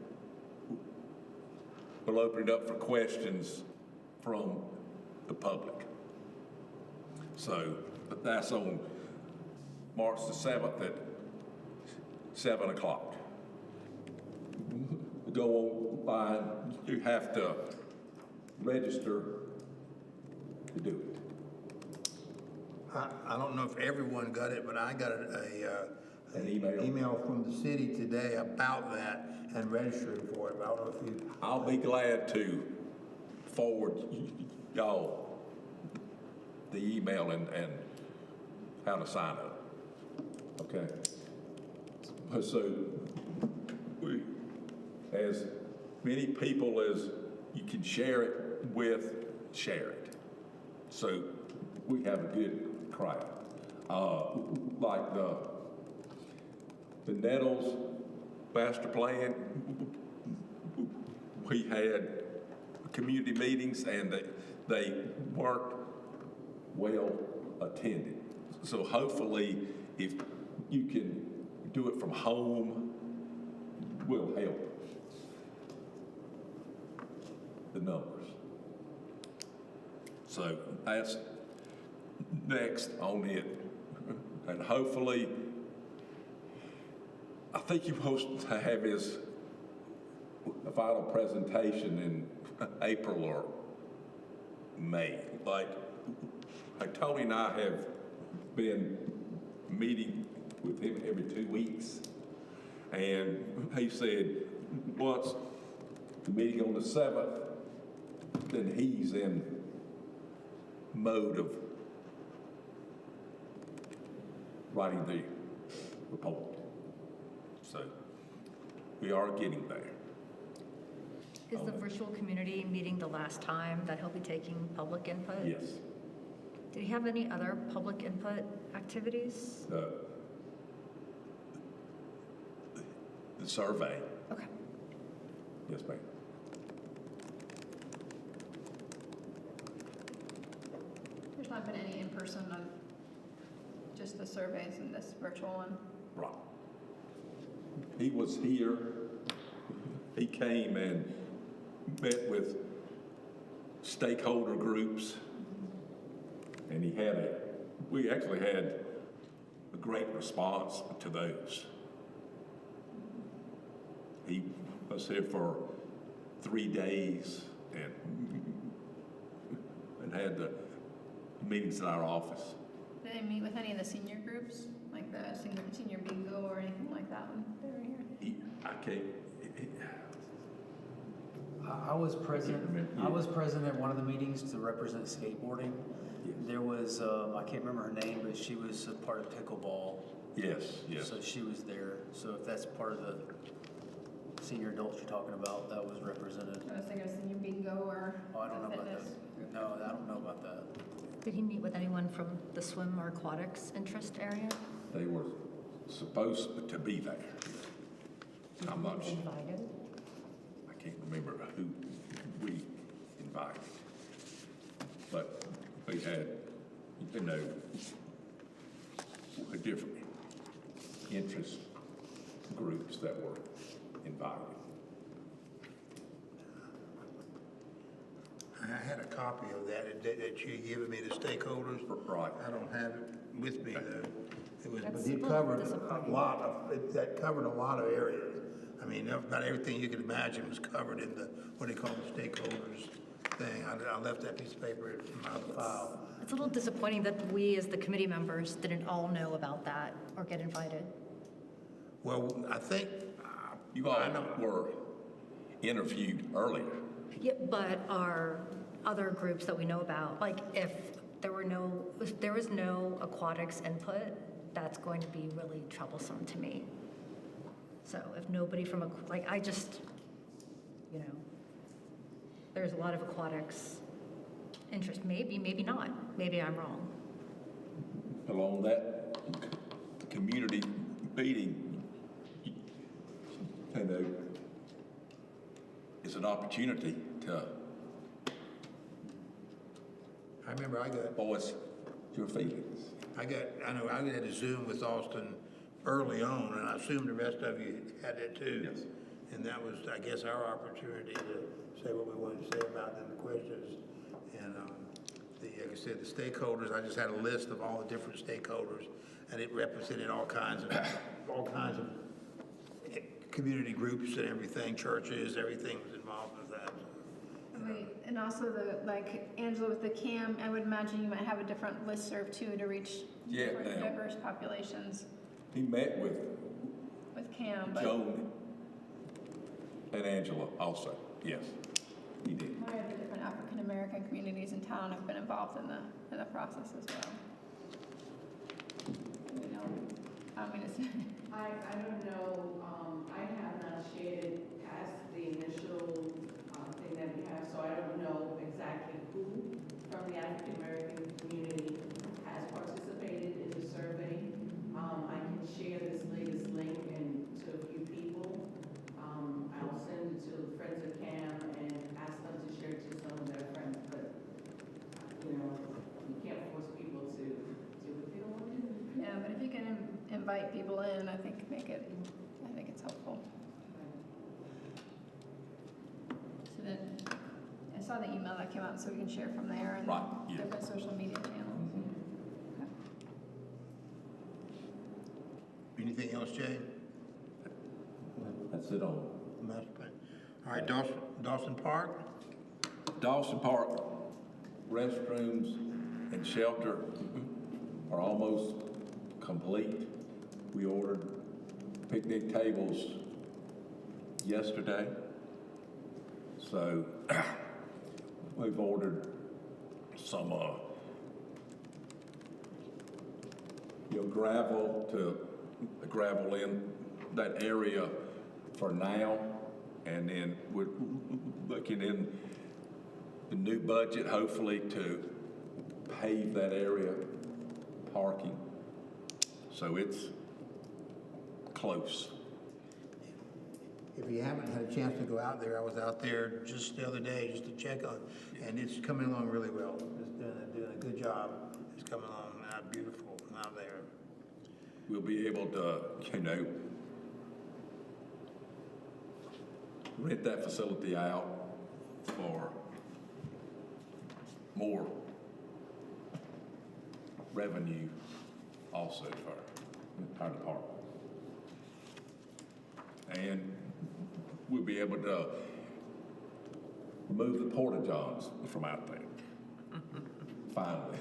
we'll open it up for questions from the public. So that's on March the 7th at 7 o'clock. Go online, you have to register to do it. I don't know if everyone got it, but I got An email? email from the city today about that and registering for it. I don't know if you. I'll be glad to forward y'all the email and how to sign up. Okay? So we, as many people as you can share it with, share it. So we have a good crowd. Like the Nettles master plan, we had community meetings and they weren't well attended. So hopefully if you can do it from home, will help the numbers. So that's next on it. And hopefully, I think you're supposed to have his final presentation in April or May. Like Tony and I have been meeting with him every 2 weeks. And he said, once the meeting on the 7th, then he's in mode of writing the report. So we are getting there. Is the virtual community meeting the last time that he'll be taking public input? Yes. Did he have any other public input activities? The survey. Okay. Yes, ma'am. There's not been any in person of just the surveys and this virtual one. Right. He was here. He came and met with stakeholder groups, and we actually had a great response to those. He was here for 3 days and had the meetings in our office. Did they meet with any of the senior groups, like the senior bingo or anything like that when they were here? I was present at one of the meetings to represent skateboarding. Yes. There was, I can't remember her name, but she was a part of pickleball. Yes, yes. So she was there. So if that's part of the senior adults you're talking about, that was represented. I was thinking of senior bingo or I don't know about fitness that. No, I don't know about that. Did he meet with anyone from the swim or aquatics interest area? They were supposed to be there. How much? Invited? I can't remember who we invited. But we had, different interest groups that were invited. I had a copy of that you given me, the stakeholders. Right. I don't have it with me though. But That's it a little covered disappointing. that covered a lot of areas. I mean, about everything you could imagine was covered in what they call the stakeholders thing. I left that piece of paper in my other file. It's a little disappointing that we, as the committee members, didn't all know about that or get invited. Well, I think, You all were interviewed earlier. Yeah, but our other groups that we know about, like if there was no aquatics input, that's going to be really troublesome to me. So if nobody from, I just, there's a lot of aquatics interest, maybe not, maybe I'm wrong. Along that community meeting, it's an opportunity to I remember I got voice your feelings. I had a Zoom with Austin early on, and I assume the rest of you had that too. Yes. And that was, I guess, our opportunity to say what we wanted to say about them, the questions. And like I said, the stakeholders, I just had a list of all the different stakeholders, and it represented all kinds of community groups and everything, churches, everything was involved with that. And also like Angela with the CAM, I would imagine you might have a different listserv too to reach different diverse populations He met with CAM. But Joan and Angela also. Yes, he did. my other different African American communities in town have been involved in the process as well. I don't know, I have not shared it past the initial thing that we have, so I don't know exactly who from the African American community has participated in the survey. I can share this latest link to a few people. I'll send it to Friends of CAM and ask them to share it to some of their friends, but you can't force people to do what they don't want to do. Yeah, but if you can invite people in, I think it's helpful. So then, I saw the email that came out, so we can share from there and Right, yes. different social media channels. Okay. Anything else, Jay? That's it on. Master plan. All right, Dawson Park? Dawson Park restrooms and shelter are almost complete. We ordered picnic tables yesterday. So we've ordered some gravel in that area for now, and then we're looking in the new budget, hopefully, to pave that area, parking. So it's close. If you haven't had a chance to go out there, I was out there just the other day just to check on, and it's coming along really well. It's doing a good job. It's coming along beautiful out there. We'll be able to, rent that facility out for more revenue also for our department. And we'll be able to remove the porta johns from out there. Finally.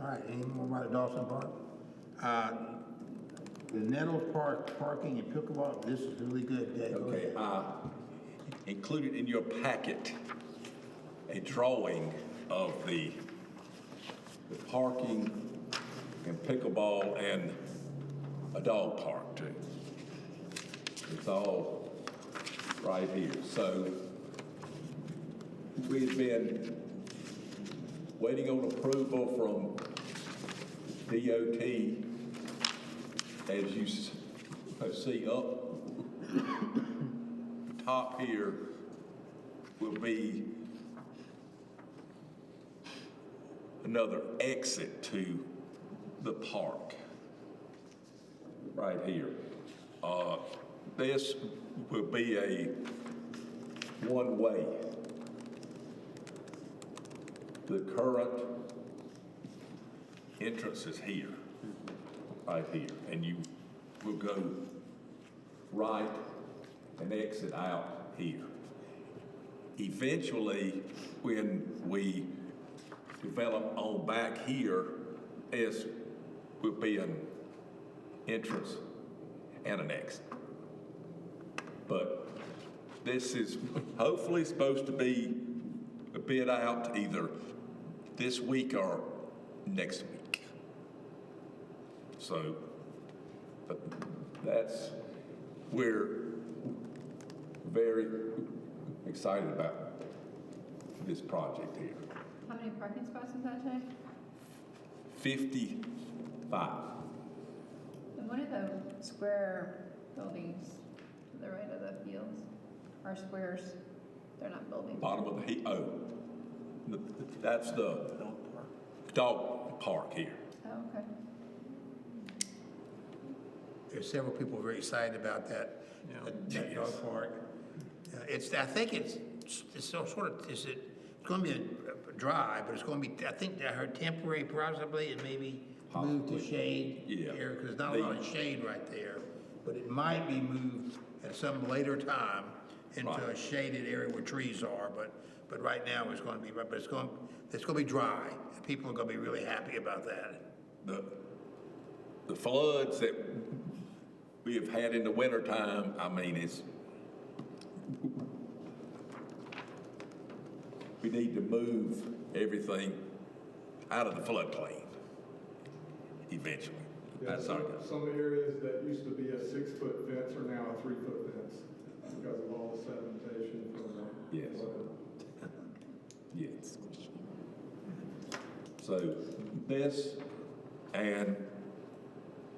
All right, any more about Dawson Park? The Nettles Park parking and pickleball, this is really good, Dave. Go Okay, ahead. included in your packet a drawing of the parking and pickleball and a dog park too. It's all right here. So we had been waiting on approval from DOT, as you see up top here will be another exit to the park right here. This will be a one-way. The current entrance is here, right here, and you will go right and exit out here. Eventually, when we develop on back here, is will be an entrance and an exit. But this is hopefully supposed to be a bid out either this week or next week. So, but we're very excited about this project here. How many parking spots is that, Jay? 55. And what are the square buildings to the right of the fields? Are squares, they're not buildings. Bottom of the that's the dog park here. Oh, okay. There's several people very excited about that, that dog park. I think it's sort of, it's going to be a drive, but it's going to be, I think I heard temporary possibly, and maybe moved to shade here, because there's not a lot of shade right there. But it might be moved at some later time into a shaded area where trees are, but right now it's going to be, but it's going to be dry. And people are going to be really happy about that. The floods that we have had in the wintertime, I mean, we need to move everything out of the floodplain eventually. Yeah, That's our goal. some areas that used to be a 6-foot fence are now a 3-foot fence because of all the sedimentation from the Yes. flood. Yes. So this, and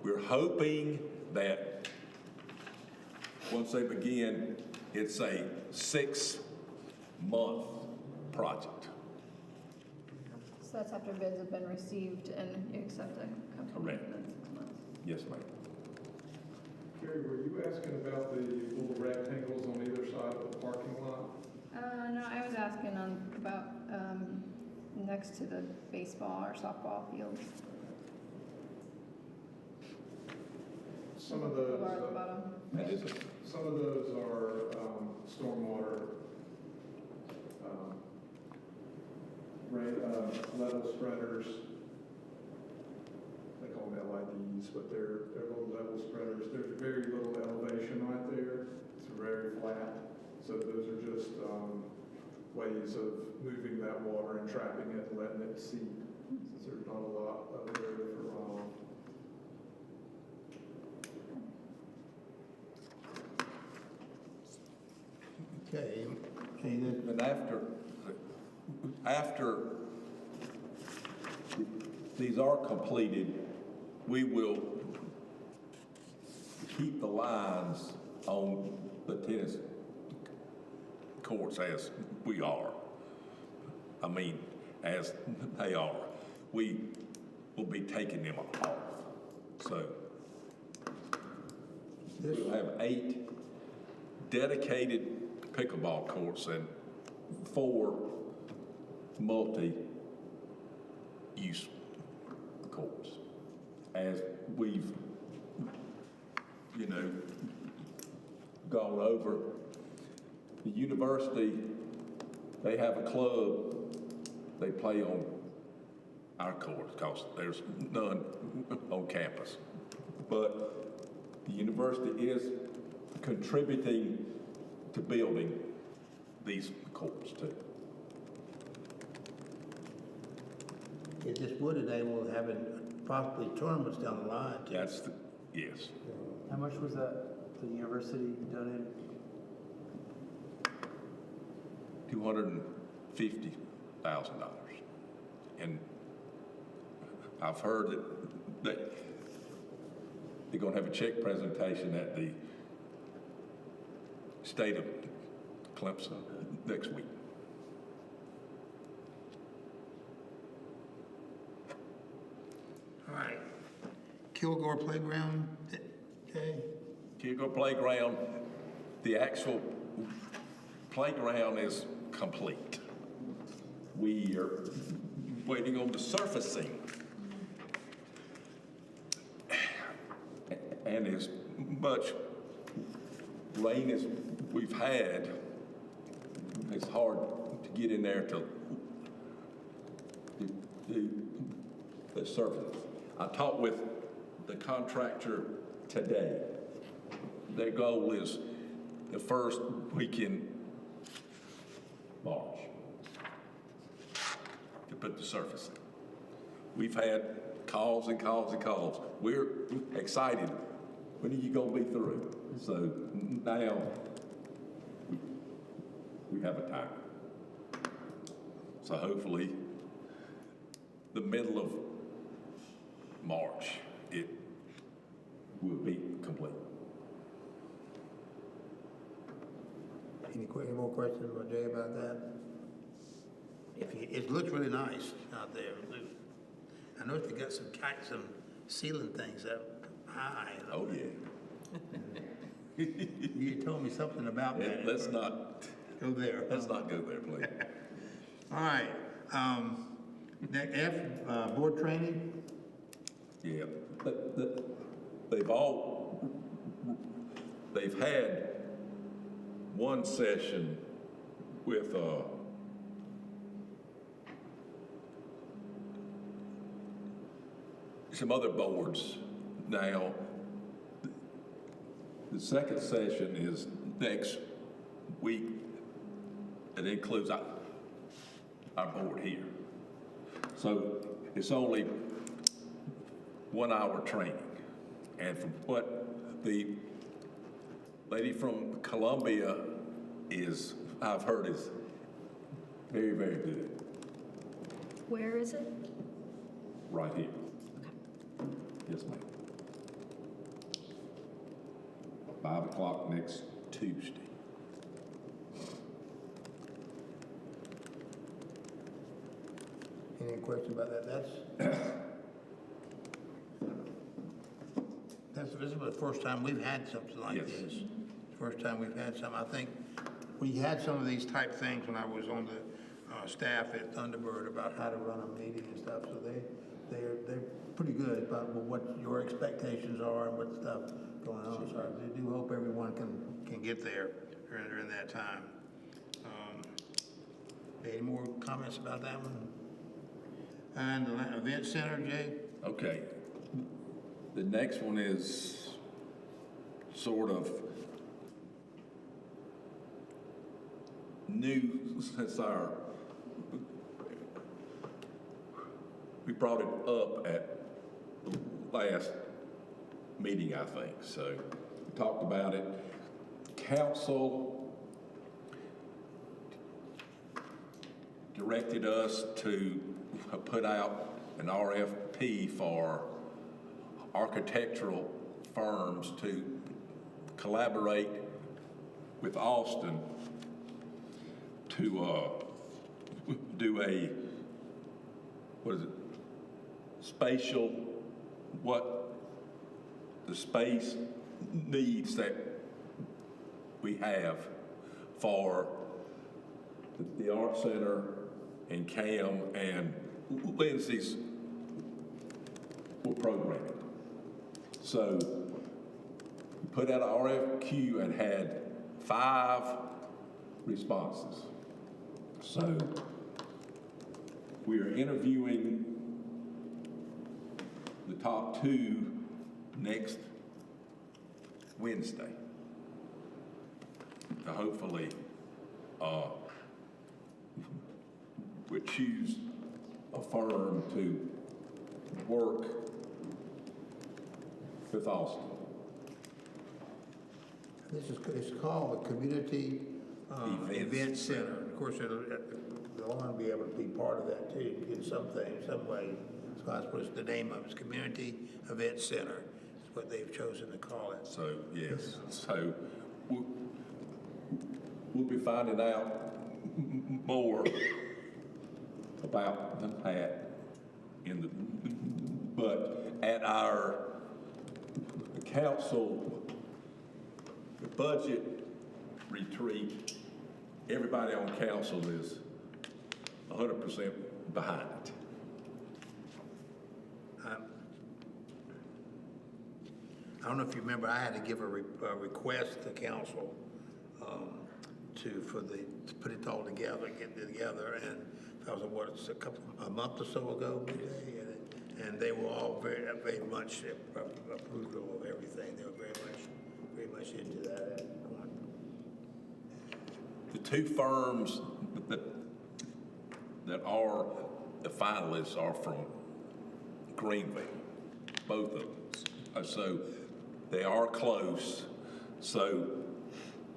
we're hoping that once they begin, it's a 6-month project. So that's after bids have been received and you accept a company Correct. within 6 months. Yes, ma'am. Carrie, were you asking about the little rectangles on either side of the parking lot? No, I was asking about next to the baseball or softball fields. Some of those, Bar at the bottom. That is some of those are stormwater level spreaders. They call them LIDs, but they're little level spreaders. There's very little elevation right there. It's very flat. So those are just ways of moving that water and trapping it and letting it seep, since there's not a lot of area for runoff. Okay, then. And after these are completed, we will keep the lines on the tennis courts as we are. I mean, as they are. We will be taking them off. So we'll have 8 dedicated pickleball courts and 4 multi-use courts. As we've, gone over, the university, they have a club, they play on our courts because there's none on campus. But the university is contributing to building these courts too. It just would enable having possibly tournaments down the line too. Yes. How much was that the university donated? $50,000. And I've heard that they're going to have a check presentation at the state of Clemson next week. All right. Kilgore Playground Day? Kilgore Playground, the actual playground is complete. We are waiting on the surfacing. And as much rain as we've had, it's hard to get in there to do the surface. I talked with the contractor today. Their goal is the first week in March to put the surface in. We've had calls and calls and calls. We're excited. When are you going to be through? So now we have a time. So hopefully the middle of March, it will be complete. Any more questions about Jay about that? It looks really nice out there. I noticed they got some ceiling things up high. Oh, yeah. You told me something about that. Let's not go there. Let's not go there, please. All right. Next F, board training. Yeah, they've had one session with some other boards. Now, the second session is next week. It includes our board here. So it's only 1 hour training. And from what the lady from Columbia I've heard is very, very good. Where is it? Right here. Yes, ma'am. 5 o'clock next Tuesday. Any question about that? This is the first time we've had something like Yes. this. First time we've had some. I think we had some of these type things when I was on the staff at Thunderbird about how to run a meeting and stuff. So they're pretty good about what your expectations are and what stuff going on. So I do hope everyone can get there during that time. Any more comments about that one? And the event center, Jay? Okay. The next one is sort of new since we brought it up at the last meeting, I think. So we talked about it. Council directed us to put out an RFP for architectural firms to collaborate with Austin to do a, spatial, what the space needs that we have for the Art Center and Cam and Lindsay's programming. So we put out an RFQ and had 5 responses. So we are interviewing the top 2 next Wednesday to hopefully we choose a firm to work with Austin. It's called the Community Event Center. of course, they'll want to be able to be part of that too, in some way. So that's what the name of it's Community Event Center. That's what they've chosen to call it. So, yes, so we'll be finding out more about that but at our council budget retreat, everybody on council is 100% behind it. I don't know if you remember, I had to give a request to council to put it all together, get it together, and that was a month or so ago, and they were all very much approval of everything. They were very much into that. The two firms that are the finalists are from Greenville, both of them. So they are close, so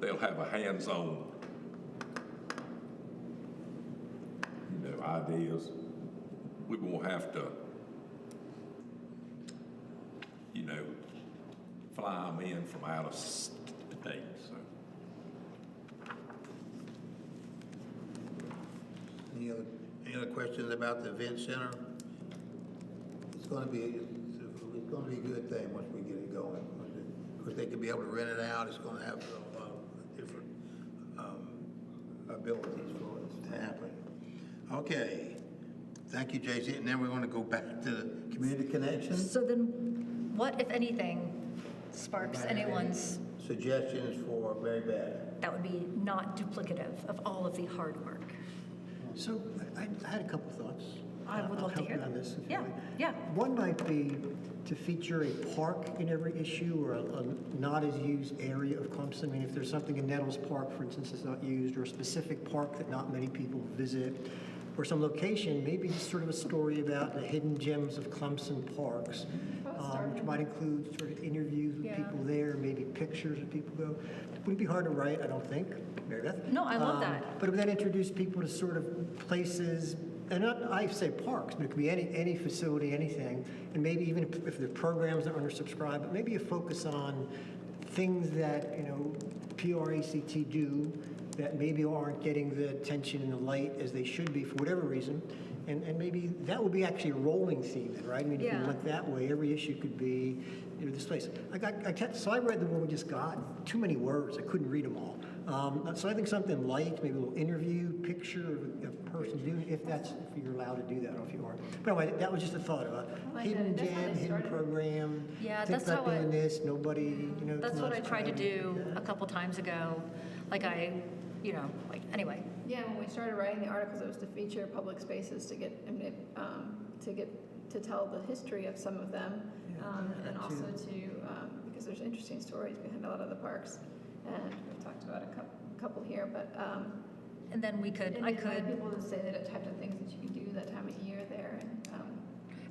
they'll have a hands-on, ideas. We won't have to, fly them in from out of state. So. Any other questions about the event center? It's going to be a good thing once we get it going. Because they could be able to rent it out. It's going to have a lot of different abilities for it to happen. Okay. Thank you, JC. And then we're going to go back to the community connections. So then, what, if anything, sparks anyone's Suggestions for Mary Beth? that would be not duplicative of all of the hard work? So I had a couple thoughts. I would I'll love to help hear you on them. this if you Yeah, like. yeah. One might be to feature a park in every issue or a not as used area of Clemson. I mean, if there's something in Nettles Park, for instance, that's not used, or a specific park that not many people visit, or some location, maybe just sort of a story about the hidden gems of Clemson parks, which might include sort of interviews with people there, maybe pictures of people go. It wouldn't be hard to write, I don't think, Mary Beth. No, I love that. But it would then introduce people to sort of places, and not, I say parks, but it could be any facility, anything, and maybe even if the programs are undersubscribed, but maybe a focus on things that, PRACT do that maybe aren't getting the attention and the light as they should be for whatever reason. And maybe that would be actually a rolling theme then, right? I mean, if you look that way, every issue could be, this place. So I read the one we just got, too many words, I couldn't read them all. So I think something light, maybe a little interview, picture of a person doing, if you're allowed to do that, or if you aren't. But anyway, that was just a thought about hidden gem, hidden program. Yeah, think that's about how doing this, nobody, That's what I tried to do a couple times ago. Anyway. Yeah, when we started writing the articles, it was to feature public spaces to tell the history of some of them, and also because there's interesting stories behind a lot of the parks, and we've talked about a couple here, but and then we could, I could people to say that types of things that you can do that time of year there,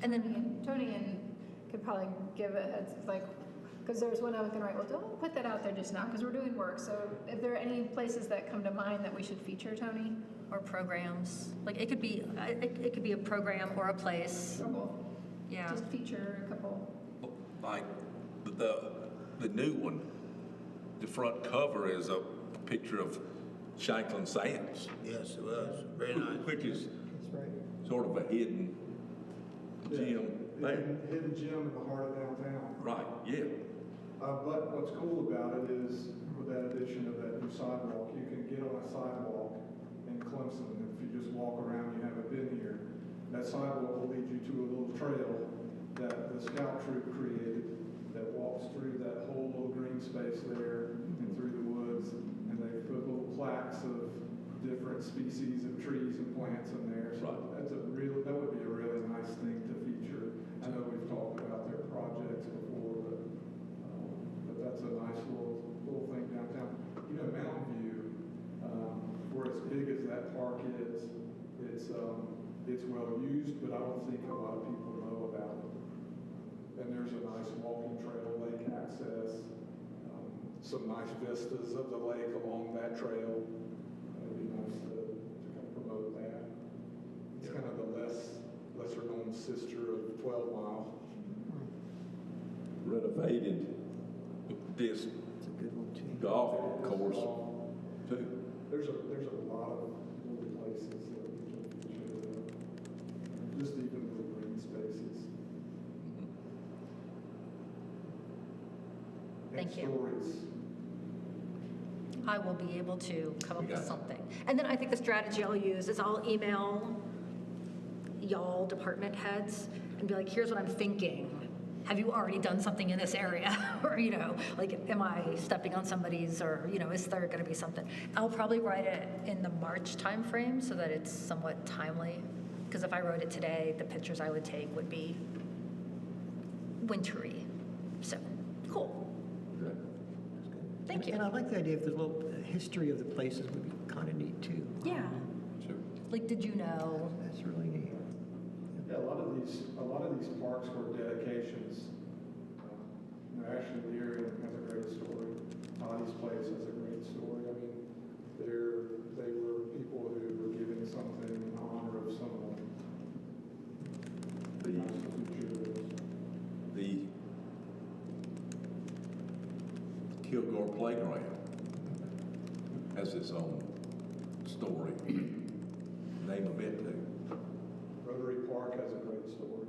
and then Tony could probably give a heads because there's one I was going to write, well, don't put that out there just now because we're doing work. So if there are any places that come to mind that we should feature, Tony? Or programs. It could be a program or a place. Or both. Yeah. Just feature a couple. Like the new one, the front cover is a picture of Shanklin Sands. Yes, it was. Very nice. Which is sort of a hidden gem there. Hidden gem in the heart of downtown. Right, yeah. But what's cool about it is, with that addition of that new sidewalk, you can get on a sidewalk in Clemson, and if you just walk around, you haven't been here, that sidewalk will lead you to a little trail that the scout troop created that walks through that whole little green space there and through the woods, and they put little plaques of different species of trees and plants in there. So that would be a really nice thing to feature. I know we've talked about their projects before, but that's a nice little thing downtown. Mountain View, for as big as that park is, it's well used, but I don't think a lot of people know about it. And there's a nice walking trail, lake access, some nice vistas of the lake along that trail. It'd be nice to sister of 12 Mile. Renovated this It's a good one too. golf course too. There's a lot of little places that we can feature, just even the green spaces. Thank you. And stories. I will be able to come up We got with it. something. And then I think the strategy I'll use is I'll email y'all department heads and be like, here's what I'm thinking. Have you already done something in this area? Or, like, am I stepping on somebody's, or, is there going to be something? I'll probably write it in the March timeframe so that it's somewhat timely. Because if I wrote it today, the pictures I would take would be wintry. So, cool. Good. Thank you. And I like the idea of the little history of the places would be kind of neat too. Yeah. Sure. Like, did you know? That's really neat. Yeah, a lot of these parks were dedications. Actually, the area has a great story. Tottie's Place has a great story. I mean, they were people who were giving something in honor of someone. The Kilgore Playground has its own story. Name of it too. Rotary Park has a great story.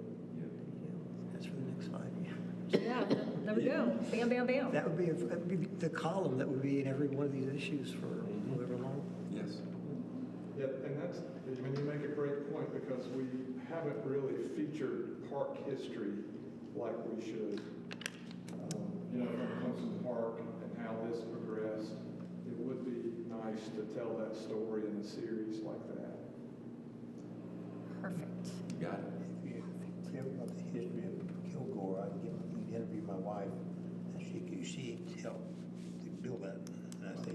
That's for the next 5 years. Yeah, there we go. Bam, bam, bam. That would be the column that would be in every one of these issues for however long. Yes. Yep, and you make a great point, because we haven't really featured park history like we should. From Clemson Park and how this progressed, it would be nice to tell that story in a series like that. Perfect. Got it. If you ever want the history of Kilgore, I can interview my wife, and she helped to build that. And I say,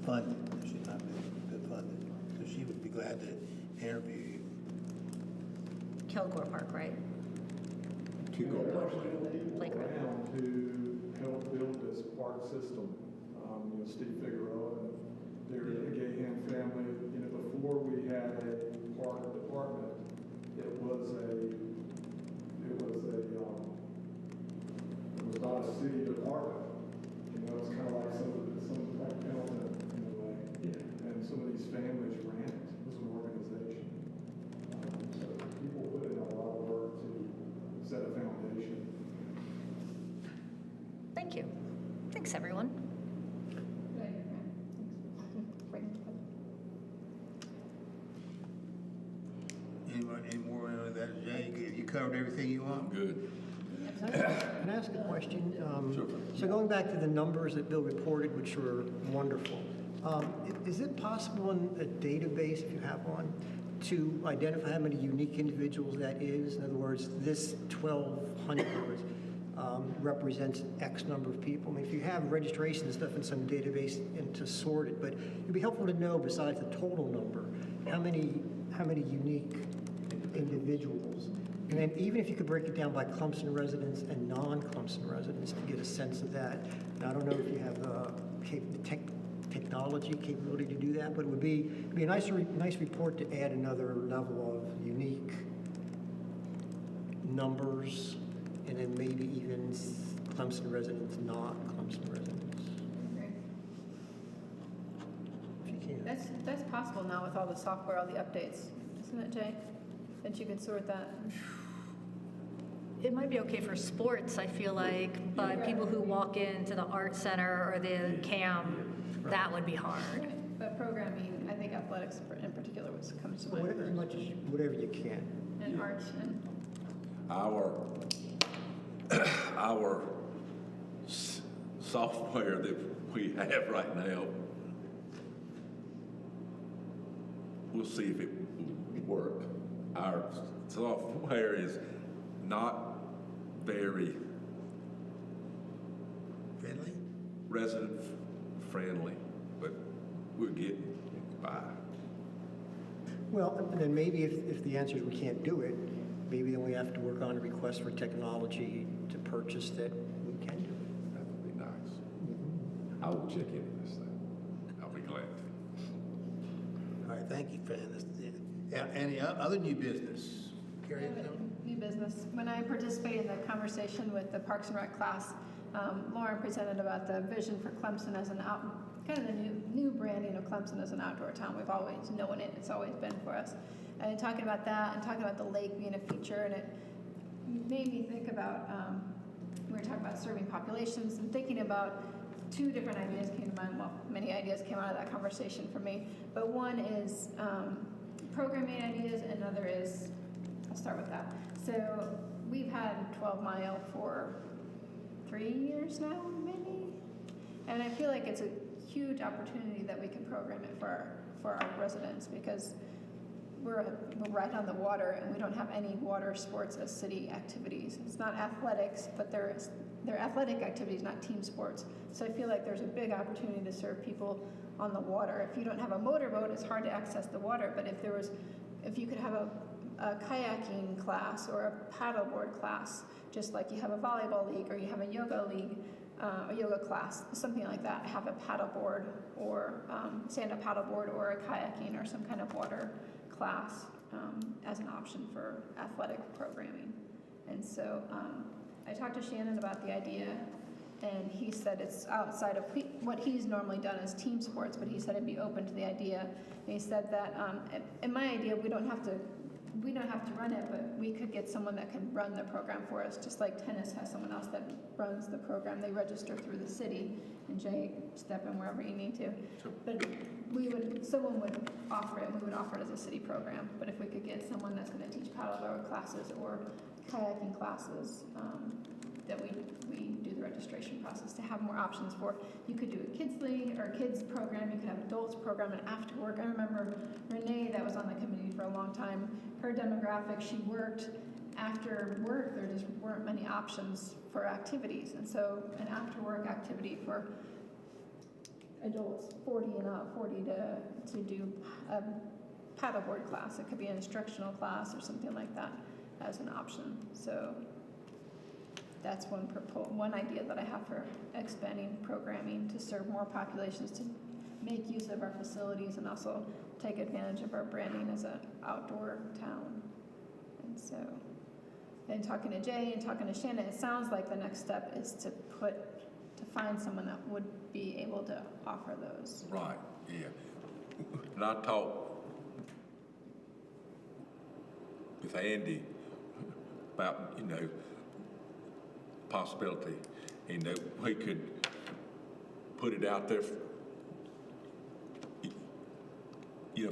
fund it. I said, not build it, but fund it. So she would be glad to interview you. Kilgore Park, right? Kilgore Playground. Playground. Around who helped build this park system. Steve Figueroa and the Gahan family. Before we had a park department, it was not a city department. It's kind of like some like Pendleton in a way. Yeah. And some of these families ran it. It was an organization. So people put in a lot of work to set a foundation. Thank you. Thanks, everyone. Any more on that, Jay? You covered everything you want? Good. Can I ask a question? Sure. So going back to the numbers that Bill reported, which were wonderful, is it possible in a database, if you have one, to identify how many unique individuals that is? In other words, this 1,200 represents X number of people. I mean, if you have registration and stuff in some database and to sort it, but it'd be helpful to know, besides the total number, how many unique individuals. And then even if you could break it down by Clemson residents and non-Clemson residents to get a sense of that. And I don't know if you have the technology capability to do that, but it would be a nice report to add another level of unique numbers, and then maybe even Clemson residents, not Clemson residents. If you can. That's possible now with all the software, all the updates, isn't it, Jay? That you could sort that. It might be okay for sports, I feel like, but people who walk into the art center or the camp, that would be hard. But programming, I think athletics in particular was comes to mind. As much as whatever you can. And art and. Our software that we have right now, we'll see if it will work. Our software is not very Friendly? resident friendly, but we're getting by. Well, and then maybe if the answer is we can't do it, maybe then we have to work on a request for technology to purchase that we can do it. That would be nice. I will check into this thing. I'll be glad to. All right, thank you, Fran. Any other new business? Carry it on. new business. When I participated in the conversation with the Parks and Rec class, Lauren presented about the vision for Clemson as an kind of the new branding of Clemson as an outdoor town. We've always known it. It's always been for us. And talking about that and talking about the lake being a feature, and it made me think about, we were talking about serving populations and thinking about two different ideas came to mind. Well, many ideas came out of that conversation for me. But one is programming ideas, and another is, I'll start with that. So we've had 12 Mile for 3 years now, maybe? And I feel like it's a huge opportunity that we can program it for our residents, because we're right on the water and we don't have any water sports as city activities. It's not athletics, but they're athletic activities, not team sports. So I feel like there's a big opportunity to serve people on the water. If you don't have a motorboat, it's hard to access the water, but if you could have a kayaking class or a paddleboard class, just like you have a volleyball league or you have a yoga league, a yoga class, something like that, have a paddleboard or stand-up paddleboard or a kayaking or some kind of water class as an option for athletic programming. And so I talked to Shannon about the idea, and he said it's outside of what he's normally done as team sports, but he said it'd be open to the idea. And he said that in my idea, we don't have to run it, but we could get someone that can run the program for us, just like tennis has someone else that runs the program. They register through the city, and Jay, step in wherever you need to. Sure. But someone would offer it, and we would offer it as a city program. But if we could get someone that's going to teach paddleboard classes or kayaking classes, that we do the registration process to have more options for. You could do a kids league or a kids program. You could have adults program and after work. I remember Renee, that was on the committee for a long time. Her demographic, she worked after work. There just weren't many options for activities, and so an after work activity for adults 40 and up, 40 to do a paddleboard class. It could be an instructional class or something like that as an option. So that's one idea that I have for expanding programming to serve more populations, to make use of our facilities and also take advantage of our branding as an outdoor town. And so, and talking to Jay and talking to Shannon, it sounds like the next step is to find someone that would be able to offer those. Right, yeah. And I talked with Andy about, possibility, we could put it out there,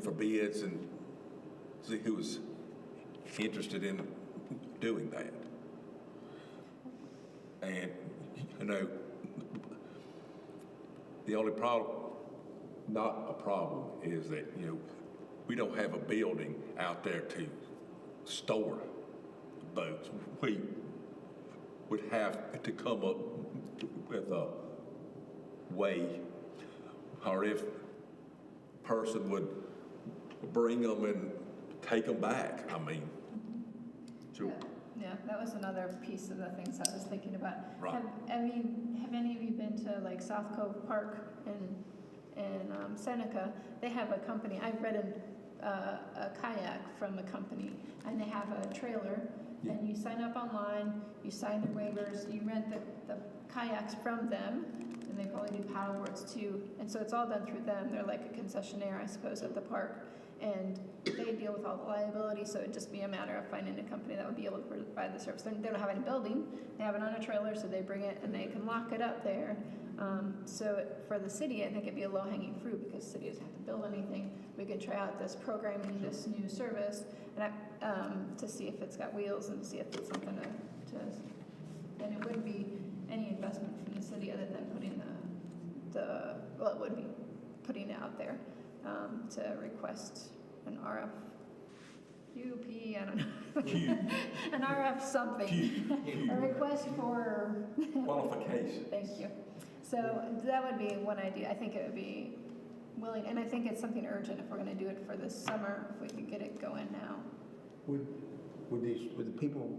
for bids and see who was interested in doing that. And, the only problem, not a problem, is that, we don't have a building out there to store boats. We would have to come up with a way, or if a person would bring them and take them back. Sure. Yeah, that was another piece of the things I was thinking about. Right. Have any of you been to like South Cove Park in Seneca? They have a company. I've rented a kayak from a company, and they have a trailer. Yeah. And you sign up online, you sign the waivers, you rent the kayaks from them, and they probably do paddleboards too. And so it's all done through them. They're like a concessionaire, I suppose, at the park. And they deal with all the liability, so it'd just be a matter of finding a company that would be able to provide the service. They don't have any building, they have it on a trailer, so they bring it and they can lock it up there. So for the city, I think it'd be a low-hanging fruit because the city doesn't have to build anything. We could try out this programming, this new service, and to see if it's got wheels and see if it's something to and it wouldn't be any investment from the city other than putting it would be putting it out there to request an RFUP, I don't know, an RF something, a request for qualification. Thank you. So that would be one idea. I think it would be willing, and I think it's something urgent if we're going to do it for this summer, if we could get it going now. Would the people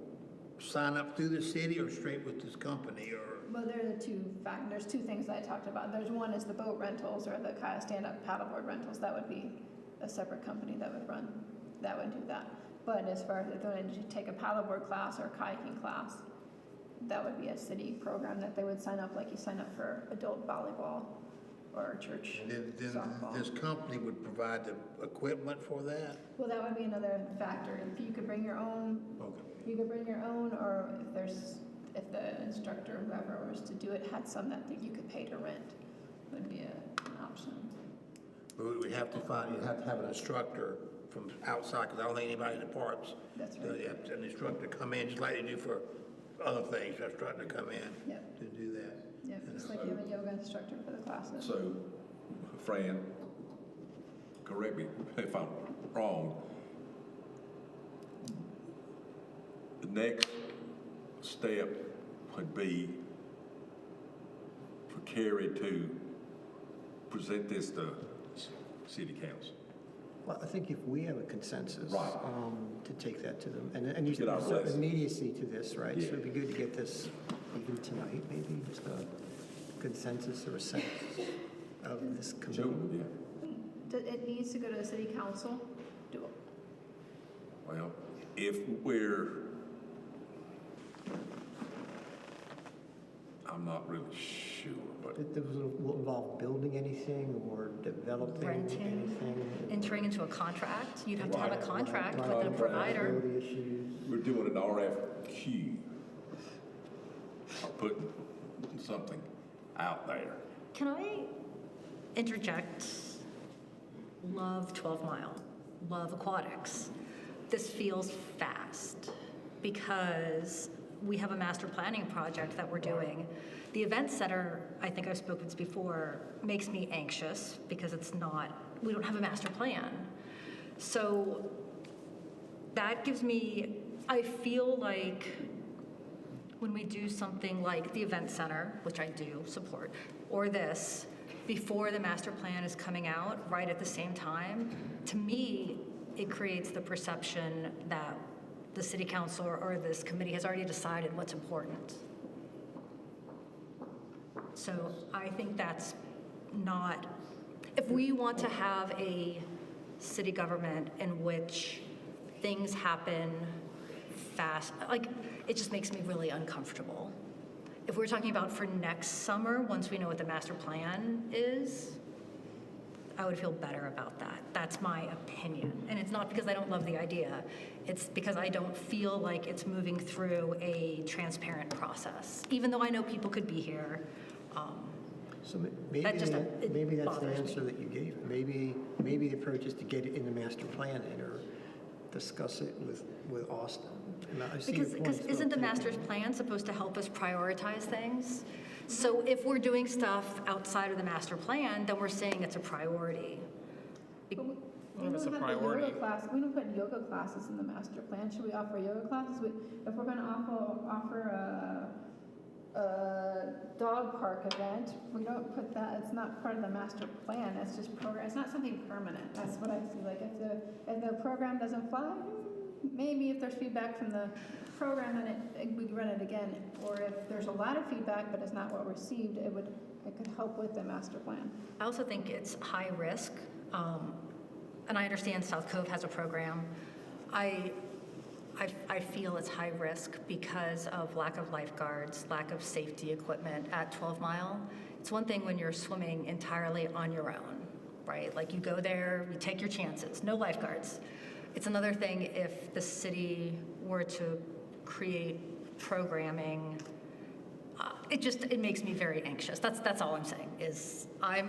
sign up through the city or straight with this company, or? Well, there's two things that I talked about. There's one is the boat rentals or the kayak stand-up paddleboard rentals. That would be a separate company that would do that. But as far as if they wanted to take a paddleboard class or a kayaking class, that would be a city program that they would sign up, like you sign up for adult volleyball or church Then softball. this company would provide the equipment for that? Well, that would be another factor. If you could bring your own, Okay. you could bring your own, or if the instructor, whoever was to do it, had some that you could pay to rent, would be an option. But we'd have to have an instructor from outside, because I don't think anybody in the parks. That's right. You have an instructor come in, just like they do for other things, an instructor come in Yep. to do that. Yeah, just like you have a yoga instructor for the classes. So, Fran, correct me if I'm wrong. The next step would be for Carrie to present this to city council. Well, I think if we have a consensus, Right. to take that to them, and you Get our there's certain list. immediacy to this, right? So Yeah. it'd be good to get this even tonight, maybe, just a consensus or a sense of this Joe, committee. yeah. It needs to go to the city council. Well, if I'm not really sure, but It will involve building anything or developing Renting, anything. entering into a contract. You'd have to have a contract Right, with the right, provider. liability issues. we're doing an RFQ. Or putting something out there. Can I interject? Love 12 Mile, love aquatics. This feels fast because we have a master planning project that we're doing. The event center, I think I've spoken to before, makes me anxious because we don't have a master plan. So that gives me, I feel like when we do something like the event center, which I do support, or this, before the master plan is coming out, right at the same time, to me, it creates the perception that the city council or this committee has already decided what's important. So I think that's not, if we want to have a city government in which things happen fast, like, it just makes me really uncomfortable. If we're talking about for next summer, once we know what the master plan is, I would feel better about that. That's my opinion. And it's not because I don't love the idea. It's because I don't feel like it's moving through a transparent process, even though I know people could be here. So maybe That just- it maybe that's the bothers me. answer that you gave. Maybe the approach is to get it in the master plan or discuss it with Austin. And I see your Because point, so isn't the I'm master thinking- plan supposed to help us prioritize things? So if we're doing stuff outside of the master plan, then we're saying it's a priority. We Well, don't it's a have the priority. yoga class. We don't put yoga classes in the master plan. Should we offer yoga classes? If we're going to offer a dog park event, we don't put that. It's not part of the master plan. It's just program. It's not something permanent. That's what I see. Like if the program doesn't fly, maybe if there's feedback from the program, then we run it again. Or if there's a lot of feedback but it's not well received, it could help with the master plan. I also think it's high risk, and I understand South Cove has a program. I feel it's high risk because of lack of lifeguards, lack of safety equipment at 12 Mile. It's one thing when you're swimming entirely on your own, right? Like you go there, you take your chances, no lifeguards. It's another thing if the city were to create programming. It makes me very anxious. That's all I'm saying. Is I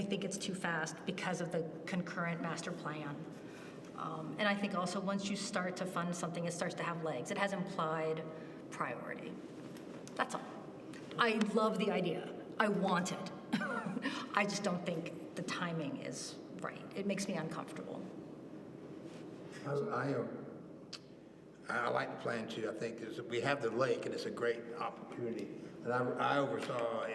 think it's too fast because of the concurrent master plan. And I think also once you start to fund something, it starts to have legs. It has implied priority. That's all. I love the idea. I want it. I just don't think the timing is right. It makes me uncomfortable. I like the plan too. I think we have the lake and it's a great opportunity. And I oversaw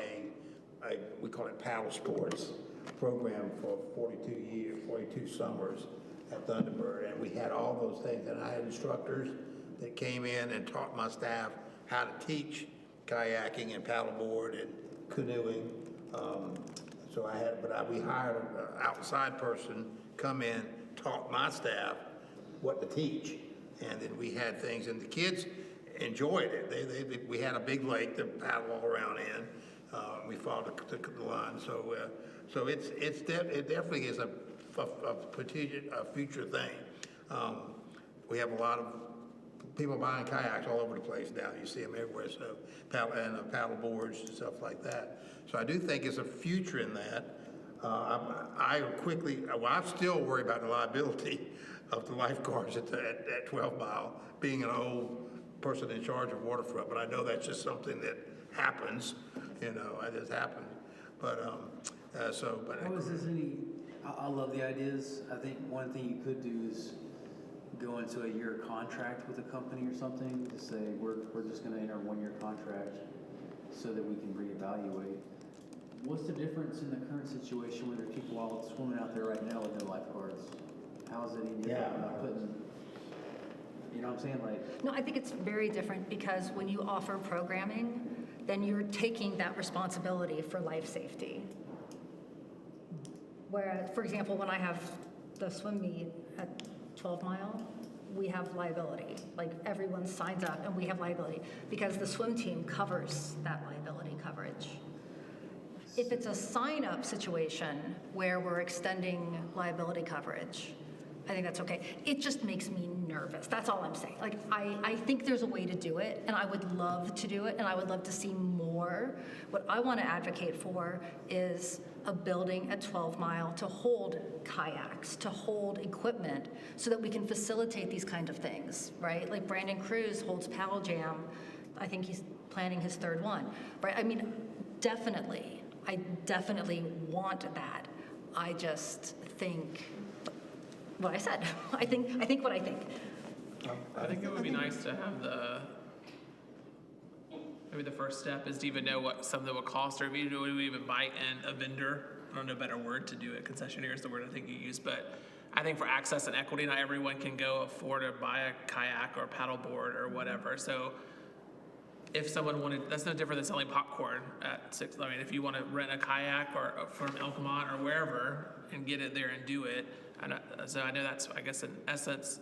we call it paddle sports program for 42 summers at Thunderbird. And we had all those things. And I had instructors that came in and taught my staff how to teach kayaking and paddleboard and canoeing. We hired an outside person, come in, taught my staff what to teach. And then we had things, and the kids enjoyed it. We had a big lake to paddle all around in. We followed the line, so it definitely is a future thing. We have a lot of people buying kayaks all over the place now. You see them everywhere. So paddle boards and stuff like that. So I do think it's a future in that. I'm still worried about the liability of the lifeguards at 12 Mile, being an old person in charge of waterfront, but I know that's just something that happens, it just happens. But, How is this I love the ideas. I think one thing you could do is go into a year contract with a company or something to say, we're just gonna enter a 1-year contract so that we can reevaluate. What's the difference in the current situation where there are people all swimming out there right now with no lifeguards? How is it any different? We're not putting, you know what I'm saying? Like, No, I think it's very different because when you offer programming, then you're taking that responsibility for life safety. Whereas, for example, when I have the swim meet at 12 Mile, we have liability. Like everyone signs up and we have liability because the swim team covers that liability coverage. If it's a sign-up situation where we're extending liability coverage, I think that's okay. It just makes me nervous. That's all I'm saying. Like, I think there's a way to do it, and I would love to do it, and I would love to see more. What I want to advocate for is a building at 12 Mile to hold kayaks, to hold equipment, so that we can facilitate these kind of things, right? Like Brandon Cruz holds Paddle Jam. I think he's planning his 3rd one, right? I mean, I definitely want that. I just think what I said. I think what I think. I think it would be nice to have maybe the first step is to even know what something would cost, or if you would even buy in a vendor. I don't know a better word to do it. Concessionaire is the word I think you use, but I think for access and equity, not everyone can go afford to buy a kayak or a paddleboard or whatever. So if someone wanted, that's no different than selling popcorn at 6. I mean, if you want to rent a kayak or from Elkmont or wherever and get it there and do it. So I know that's, I guess, in essence,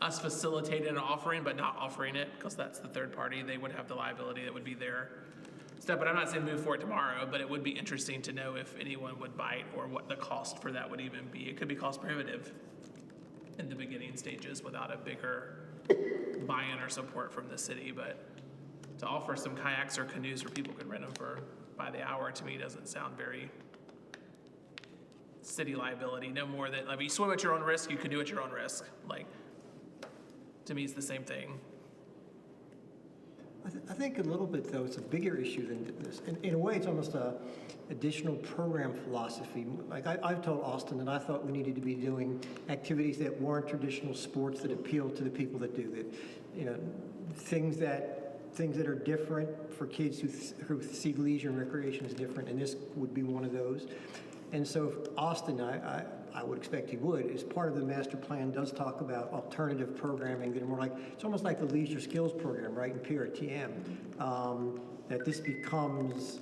us facilitating an offering, but not offering it because that's the third party. They would have the liability that would be their step. But I'm not saying move for it tomorrow, but it would be interesting to know if anyone would bite or what the cost for that would even be. It could be cost prohibitive in the beginning stages without a bigger buy-in or support from the city. But to offer some kayaks or canoes where people could rent them by the hour, to me doesn't sound very city liability. No more than, you swim at your own risk, you can do at your own risk. Like, to me, it's the same thing. I think a little bit, though, it's a bigger issue than this. In a way, it's almost a additional program philosophy. Like I've told Austin that I thought we needed to be doing activities that weren't traditional sports that appeal to the people that do that. Things that are different for kids who see leisure and recreation as different, and this would be one of those. And so if Austin, I would expect he would, as part of the master plan, does talk about alternative programming that are more like, it's almost like the leisure skills program, right, in PRTM, that this becomes,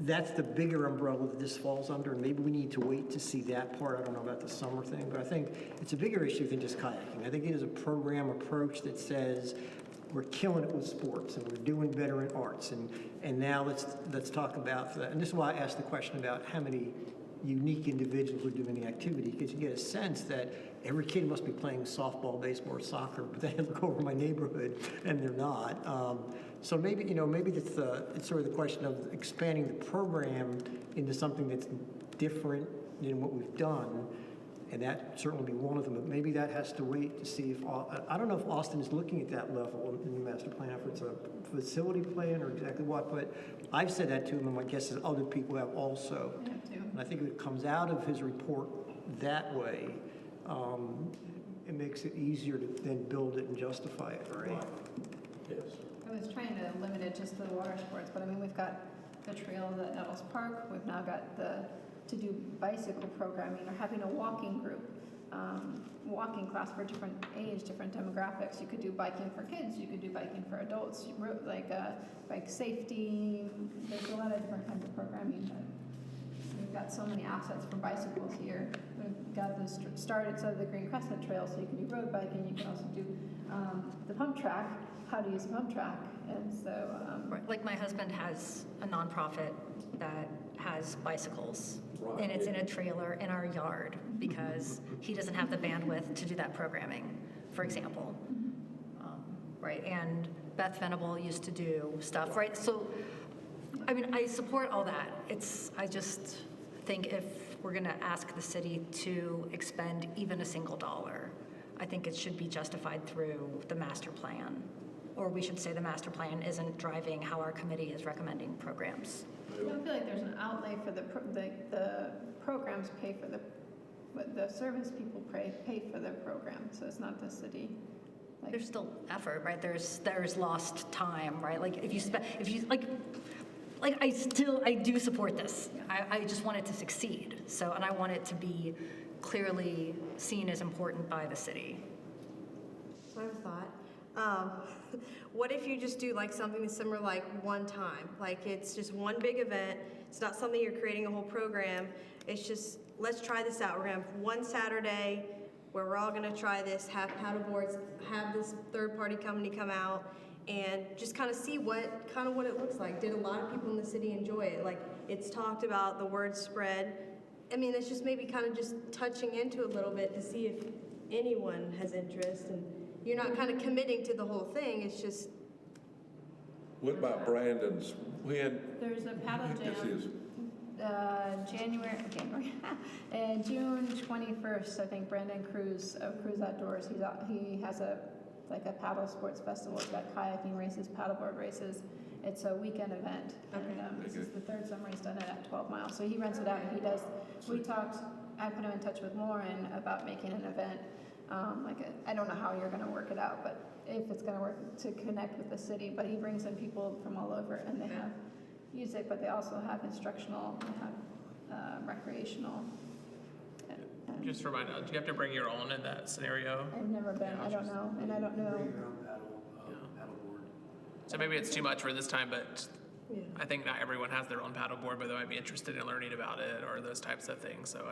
that's the bigger umbrella that this falls under, and maybe we need to wait to see that part. I don't know about the summer thing, but I think it's a bigger issue than just kayaking. I think it is a program approach that says, we're killing it with sports and we're doing better in arts, and now let's talk about that. And this is why I asked the question about how many unique individuals are doing the activity, because you get a sense that every kid must be playing softball, baseball, or soccer, but then I look over my neighborhood and they're not. So maybe it's sort of the question of expanding the program into something that's different than what we've done. And that certainly be one of them, but maybe that has to wait to see if, I don't know if Austin is looking at that level in the master plan, if it's a facility plan or exactly what, but I've said that to him, and my guess is other people have also. I have too. And I think if it comes out of his report that way, it makes it easier to then build it and justify it, right? Yes. I was trying to limit it just to the water sports, but I mean, we've got the trails at Nettles Park, we've now got to do bicycle programming or having a walking group, walking class for different age, different demographics. You could do biking for kids, you could do biking for adults, like bike safety. There's a lot of different kinds of programming that we've got so many assets for bicycles here. We've got this started, so the Green Crescent Trail, so you can do road biking, you can also do the pump track, how to use a pump track. And so, Right, like my husband has a nonprofit that has bicycles, Right. and it's in a trailer in our yard because he doesn't have the bandwidth to do that programming, for example. Right, and Beth Venable used to do stuff, right? So, I mean, I support all that. I just think if we're gonna ask the city to expend even a single dollar, I think it should be justified through the master plan. Or we should say the master plan isn't driving how our committee is recommending programs. I don't feel like there's an outlay for the programs pay for the service people pay for their program, so it's not the city. Like, There's still effort, right? There's lost time, right? Like if you I do support this. I just want it to succeed. So, and I want it to be clearly seen as important by the city. I have a thought. What if you just do like something similar, like one time? Like it's just one big event. It's not something you're creating a whole program. It's just, let's try this out. We're gonna have one Saturday where we're all gonna try this, have paddle boards, have this third-party company come out, and just kind of see what it looks like. Did a lot of people in the city enjoy it? Like, it's talked about, the word spread. I mean, it's just maybe kind of just touching into a little bit to see if anyone has interest, and you're not kind of committing to the whole thing. It's just. What about Brandon's? there's a paddle This jam. is, January, and June 21st, I think Brandon Cruz of Cruz Outdoors, he has a paddle sports festival. He's got kayaking races, paddleboard races. It's a weekend event. And this is the third summer he's done it at 12 miles. So he rents it out and he does, I put him in touch with Lauren about making an event. I don't know how you're gonna work it out, but if it's gonna work to connect with the city, but he brings in people from all over and they have music, but they also have instructional, they have recreational. Just for my knowledge, do you have to bring your own in that scenario? I've never been, I don't know, and I don't know. Bring your own paddleboard. So maybe it's too much for this time, but I think not everyone has their own paddleboard, but they might be interested in learning about it or those types of things. So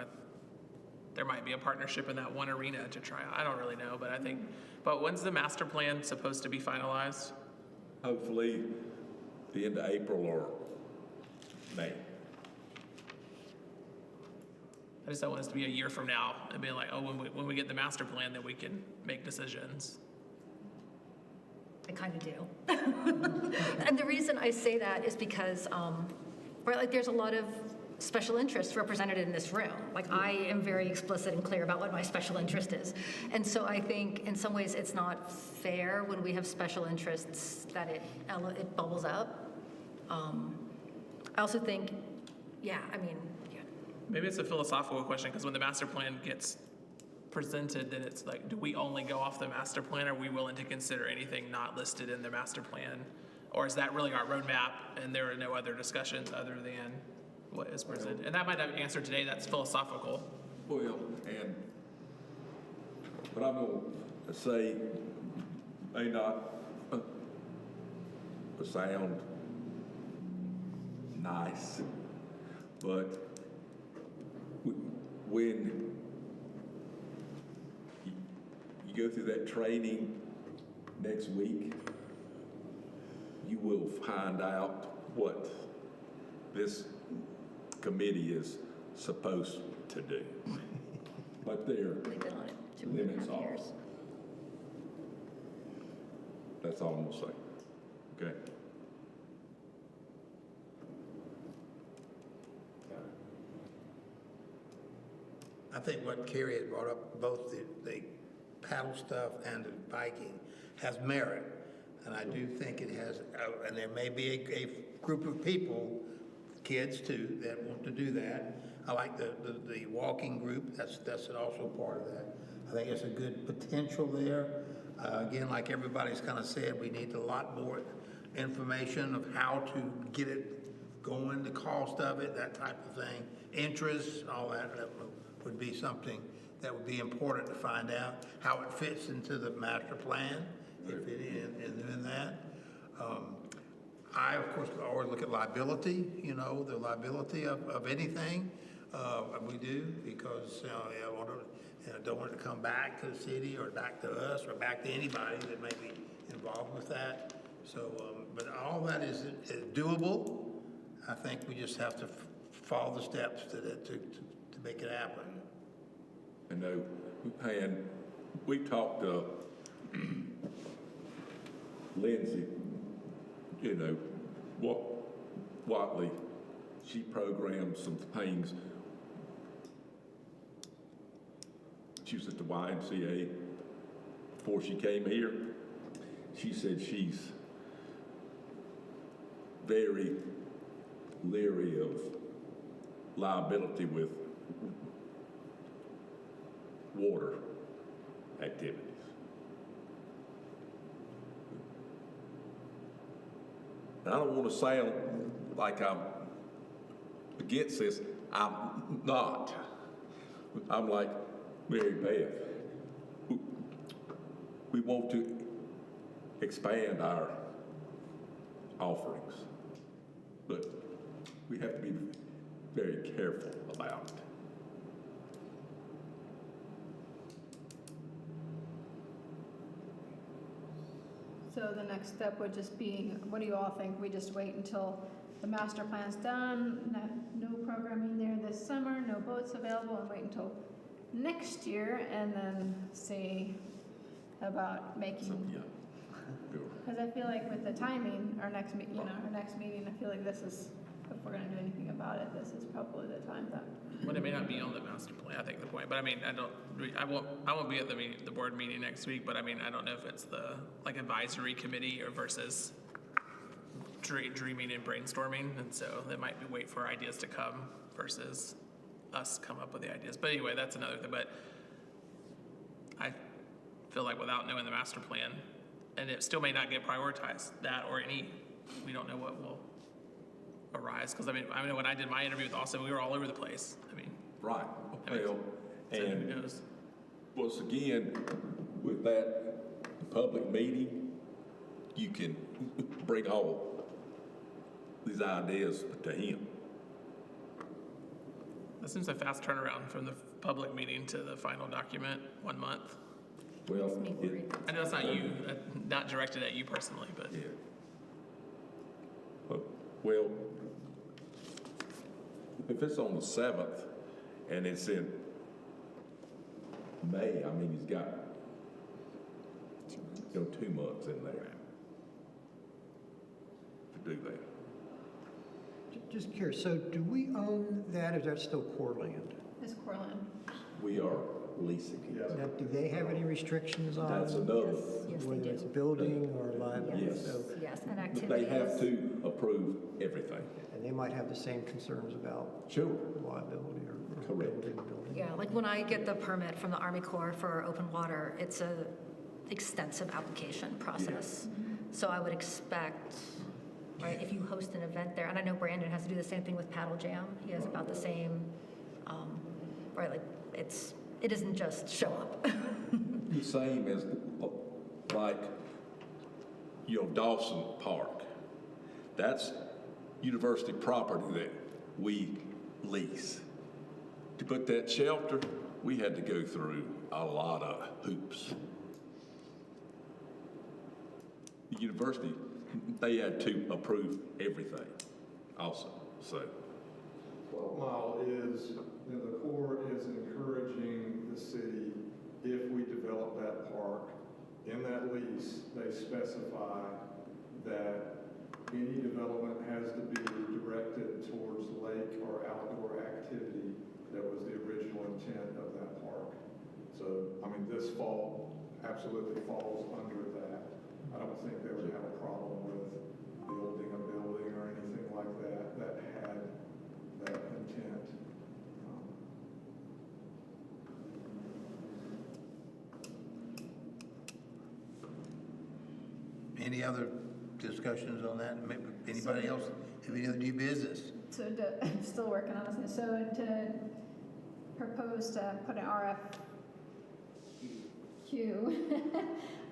there might be a partnership in that one arena to try out. I don't really know, but when's the master plan supposed to be finalized? hopefully the end of April or May. I just don't want us to be a year from now and be like, oh, when we get the master plan, then we can make decisions. I kind of do. And the reason I say that is because, right, like there's a lot of special interests represented in this room. Like I am very explicit and clear about what my special interest is. And so I think in some ways it's not fair when we have special interests that it bubbles up. I also think, Maybe it's a philosophical question, because when the master plan gets presented, then it's like, do we only go off the master plan? Are we willing to consider anything not listed in the master plan? Or is that really our roadmap and there are no other discussions other than what is presented? And that might not be answered today, that's philosophical. Well, but I'm going to say, may not sound nice, but when you go through that training next week, you will find out what this committee is supposed to do. But their we've been on it 2.5 limits are. years. That's all I'm gonna say. Okay? I think what Carrie had brought up, both the paddle stuff and the biking, has merit. And I do think it has, and there may be a group of people, kids too, that want to do that. I like the walking group, that's also part of that. I think it's a good potential there. Again, like everybody's kind of said, we need a lot more information of how to get it going, the cost of it, that type of thing, interest, all that would be something that would be important to find out, how it fits into the master plan, if it is in that. I, of course, always look at liability, the liability of anything. We do, because, I want to, don't want it to come back to the city or back to us or back to anybody that may be involved with that. So, but all that is doable. I think we just have to follow the steps to make it happen. I know, and we talked to Lindsay, Watley, she programmed some things. She was at the YMCA before she came here. She said she's very leery of liability with water activities. And I don't want to sound like I'm against this. I'm not. I'm like Mary Beth. We want to expand our offerings, but we have to be very careful about it. So the next step would just be, what do you all think? We just wait until the master plan's done, no programming there this summer, no boats available, and wait until next year and then see about making. Because I feel like with the timing, our next meeting, I feel like this is, if we're going to do anything about it, this is probably the time that. Well, it may not be on the master plan, I think the point, but I mean, I won't be at the board meeting next week, but I mean, I don't know if it's the advisory committee or versus dreaming and brainstorming, and so they might be wait for ideas to come versus us come up with the ideas. But anyway, that's another thing, but I feel like without knowing the master plan, and it still may not get prioritized, that or any, we don't know what will arise, because I know when I did my interview with Austin, we were all over the place. I mean, right. Well, so and who knows? once again, with that public meeting, you can bring all these ideas to him. That seems a fast turnaround from the public meeting to the final document, 1 month. Well, I know it's not you, not directed at you personally, but. Yeah. Well, if it's on the 7th and it's in May, I mean, he's got 2 months in there to do that. Just curious, so do we own that, or is that still core land? It's Cortland. We are leasing it. Now, do they have any restrictions on That's another. Yes, they whether do. it's building or liability? Yes. So- Yes, and activities. They have to approve everything. And they might have the same concerns about Sure. liability or Correct. building. Yeah, like when I get the permit from the Army Corps for open water, it's a extensive application process. So I would expect, right, if you host an event there, and I know Brandon has to do the same thing with Paddle Jam. He has about the same, right, like it isn't just show up. The same as like, Dawson Park. That's university property that we lease. To put that shelter, we had to go through a lot of hoops. The university, they had to approve everything also, so. 12 Mile is, the Corps is encouraging the city, if we develop that park, in that lease, they specify that any development has to be directed towards lake or outdoor activity that was the original intent of that park. So, I mean, this absolutely falls under that. I don't think they would have a problem with building a building or anything like that that had that intent. Any other discussions on that? Maybe anybody else have any other new business? So I'm still working on this. So to propose to put an RFQ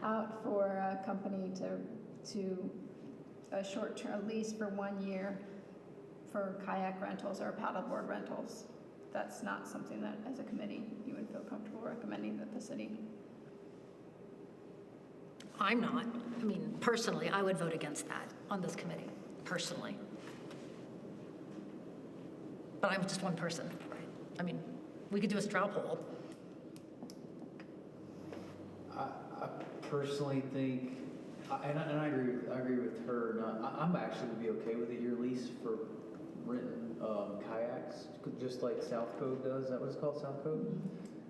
out for a company to a short-term lease for 1 year for kayak rentals or paddleboard rentals. that's not something that, as a committee, you would feel comfortable recommending that the city. I'm not. I mean, personally, I would vote against that on this committee, personally. But I'm just one person, right? I mean, we could do a straw poll. I personally think, and I agree with her. I'm actually would be okay with a year lease for renting kayaks, just like South Code does. Is that what it's called, South Code?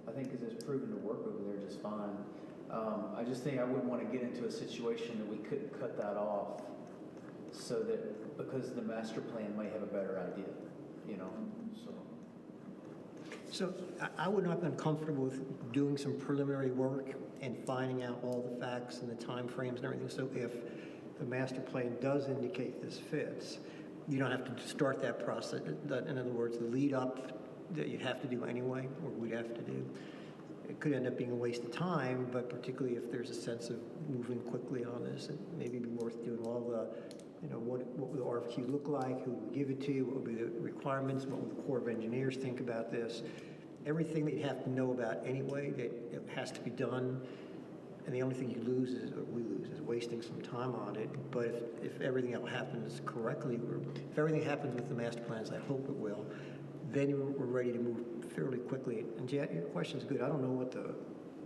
I think because it's proven to work over there just fine. I just think I wouldn't want to get into a situation that we couldn't cut that off, so that because the master plan may have a better idea, you know. So I would not be uncomfortable with doing some preliminary work and finding out all the facts and the timeframes and everything. So if the master plan does indicate this fits, you don't have to start that process. In other words, the lead up that you have to do anyway, or we'd have to do. It could end up being a waste of time, but particularly if there's a sense of moving quickly on this, it may be worth doing all the, you know, what would the RFQ look like, who would give it to, what would be the requirements, what would the Corps of Engineers think about this. Everything that you have to know about anyway, that it has to be done, and the only thing you lose is, or we lose, is wasting some time on it. But if everything else happens correctly, or if everything happens with the master plans, I hope it will, then we're ready to move fairly quickly. And Jet, your question's good. I don't know what the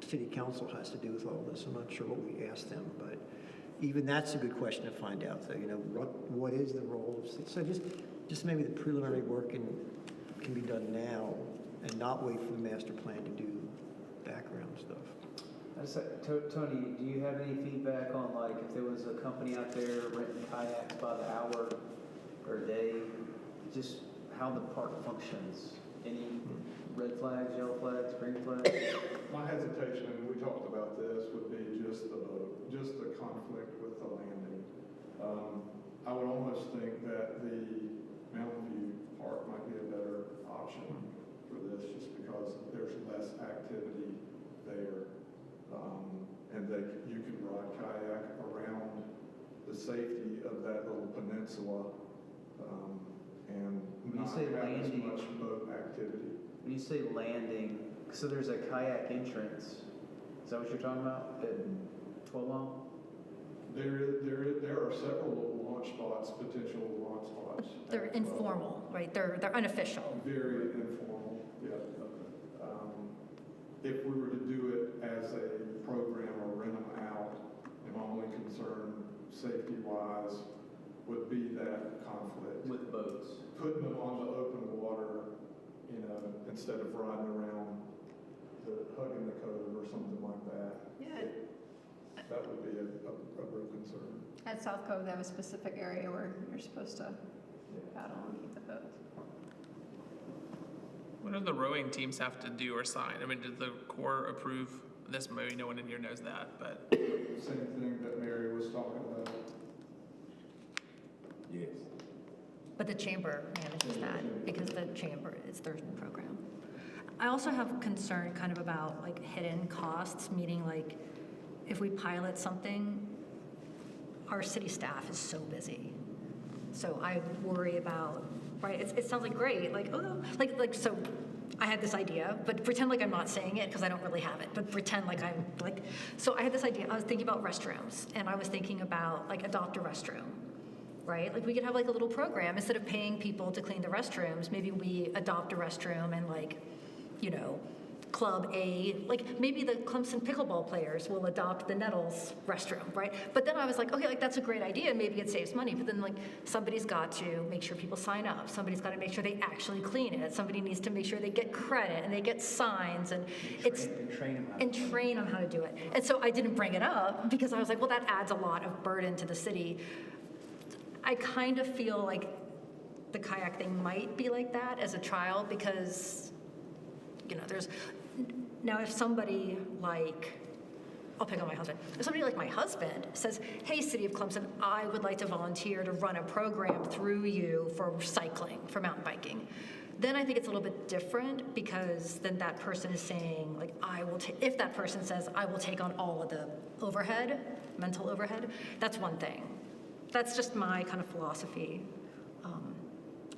city council has to do with all this. I'm not sure what we asked them, but even that's a good question to find out. So, you know, what is the role of, so just maybe the preliminary work can be done now and not wait for the master plan to do background stuff. Tony, do you have any feedback on, like, if there was a company out there renting kayaks by the hour or day, just how the park functions? Any red flags, yellow flags, green flags? My hesitation, and we talked about this, would be just the conflict with the landing. I would almost think that the Mountain View Park might be a better option for this, just because there's less activity there. And you can ride kayak around the safety of that little peninsula, and When you not say have as landing, much boat activity. when you say landing, so there's a kayak entrance. Is that what you're talking about at 12 Mile? There are several little launch spots, potential launch spots. They're informal, right? They're unofficial. Very informal, yeah. If we were to do it as a program or rent them out, and my only concern, safety-wise, would be that conflict. With boats. Putting them on the open water, you know, instead of riding around hugging the cove or something like that. Yeah. That would be a real concern. At South Cove, they have a specific area where you're supposed to paddle and keep the boats. What do the rowing teams have to do or sign? I mean, did the Corps approve this? Maybe no one in here knows that, but. Same thing that Mary was talking about. Yes. But the chamber manages that because the chamber is their program. I also have concern kind of about like hidden costs, meaning like if we pilot something, our city staff is so busy. So I worry about, right, it sounds like great, like, oh, like so I had this idea, but pretend like I'm not saying it because I don't really have it, but pretend like I'm like, so I had this idea, I was thinking about restrooms, and I was thinking about like adopt a restroom, right? Like we could have like a little program, instead of paying people to clean the restrooms, maybe we adopt a restroom and like, you know, Club A, like maybe the Clemson pickleball players will adopt the Nettles restroom, right? But then I was like, okay, like that's a great idea, maybe it saves money, but then like somebody's got to make sure people sign up, somebody's got to make sure they actually clean it, somebody needs to make sure they get credit and they get signs and train them how to do it. And so I didn't bring it up because I was like, well, that adds a lot of burden to the city. I kind of feel like the kayak thing might be like that as a trial because, you know, now if somebody like, I'll pick on my husband. If somebody like my husband says, hey, City of Clemson, I would like to volunteer to run a program through you for cycling, for mountain biking, then I think it's a little bit different because then that person is saying, like, if that person says, I will take on all of the overhead, mental overhead, that's one thing. That's just my kind of philosophy.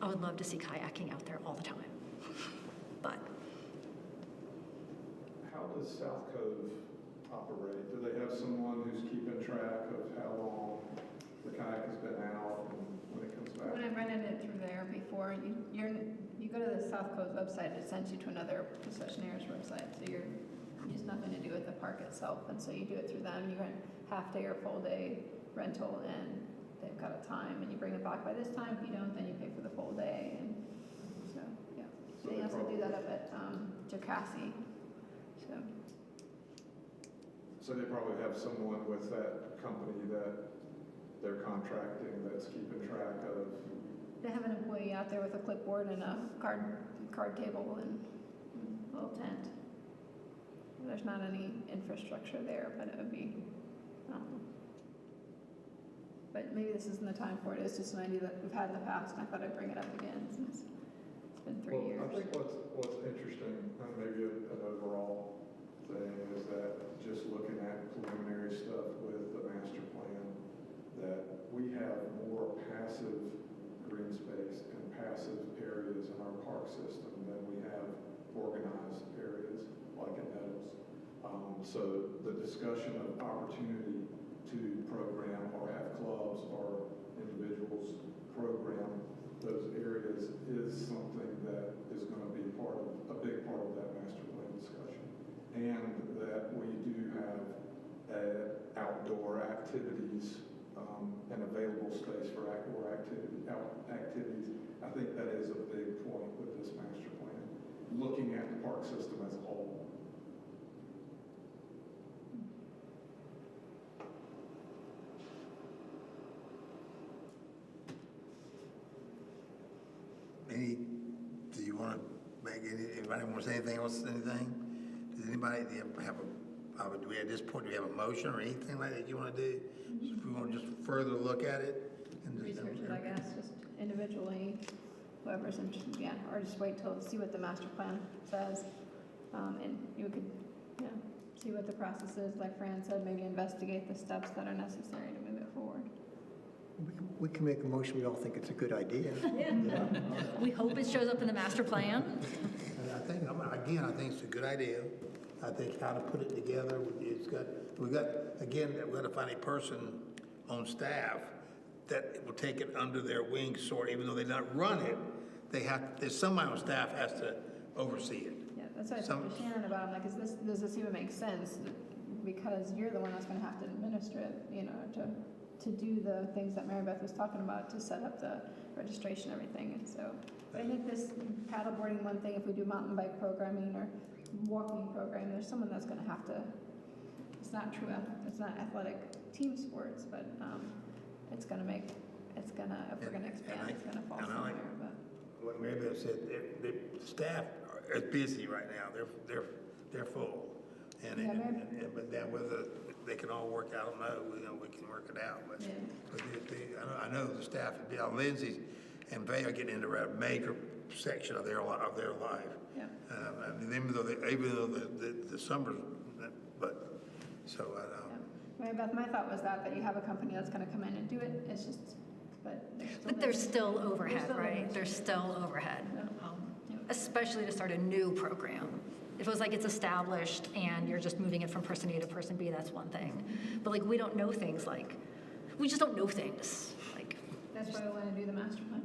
I would love to see kayaking out there all the time. how does South Cove operate? Do they have someone who's keeping track of how long the kayak has been out and when it comes back? When I rented it through there before, you go to the South Coast website, it sends you to another concessionaire's website, so it has nothing to do with the park itself, and so you do it through them, you rent half-day or full-day rental, and they've got a time, and you bring it back by this time. If you don't, then you pay for the full day, and so, yeah. So They they also do probably- that up at Jocassee, so. So they probably have someone with that company that they're contracting that's keeping track of. They have an employee out there with a clipboard and a card table and a little tent. There's not any infrastructure there, but it would be, but maybe this isn't the time for it. It's just an idea that we've had in the past, and I thought I'd bring it up again since it's been 3 years. I think what's interesting, and maybe an overall thing, is that just looking at preliminary stuff with the master plan, that we have more passive green space and passive areas in our park system than we have organized areas like in Meadows. So the discussion of opportunity to program or have clubs or individuals program those areas is something that is going to be a big part of that master plan discussion. And that we do have outdoor activities and available space for outdoor activities. I think that is a big point with this master plan, looking at the park system as a whole. Do you want to anybody want to say anything else, anything? Does anybody do we at this point, do we have a motion or anything like that you want to do? If we want to just further look at it? And Research it, I guess, just individually, whoever's interested, yeah, or just wait till, see what the master plan says. And you could, yeah, see what the process is, like Fran said, maybe investigate the steps that are necessary to move it forward. We can make a motion, we all think it's a good idea. Yeah. We hope it shows up in the master plan. And I think it's a good idea. I think how to put it together, we've got to find a person on staff that will take it under their wing, sort of, even though they don't run it, there's somebody on staff has to oversee it. Yeah, that's what I talked to Shannon about. I'm like, does this even make sense? Because you're the one that's going to have to administer it, you know, to do the things that Mary Beth was talking about, to set up the registration, everything. And so I think this paddleboarding one thing, if we do mountain bike programming or walking program, there's someone that's going to have to, it's not athletic team sports, but if we're going to expand, it's going to fall somewhere. But What Mary Beth said, the staff are busy right now. They're full. But then whether they can all work out, I don't know. We can work it out. But, I know the staff, Lindsay and Vay are getting into a major section of their life. yeah. Even though the summer, but so I don't. Yeah. Mary Beth, my thought was that you have a company that's going to come in and do it. It's just, But there's still overhead, right? There's still overhead, especially to start a new program. If it was like it's established and you're just moving it from person A to person B, that's one thing. But like we don't know things we just don't know things. that's why we want to do the master plan.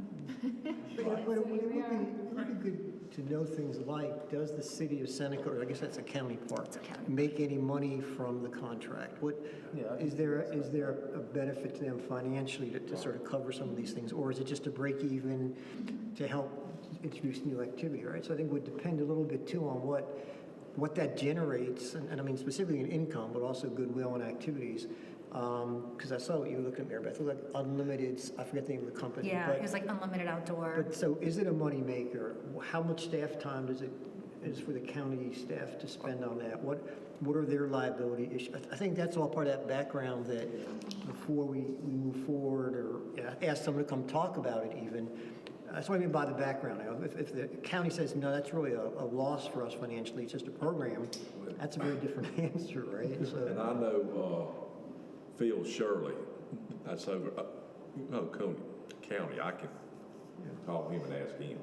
But it would be good to know things like, does the city of Seneca, or I guess that's a county park, make any money from the contract? Is there a benefit to them financially to sort of cover some of these things, or is it just a break even to help introduce new activity, right? So I think it would depend a little bit too on what that generates, and I mean specifically in income, but also goodwill and activities. Because I saw what you were looking at, Mary Beth. It was like Unlimited, I forget the name of the company. Yeah, it was like Unlimited Outdoor. But so is it a moneymaker? How much staff time is for the county staff to spend on that? What are their liability issues? I think that's all part of that background that before we move forward or ask someone to come talk about it even. That's what I mean by the background. If the county says, no, that's really a loss for us financially, it's just a program, that's a very different answer, right? So, and I know Phil Shirley, that's over, County. I can call him and ask him.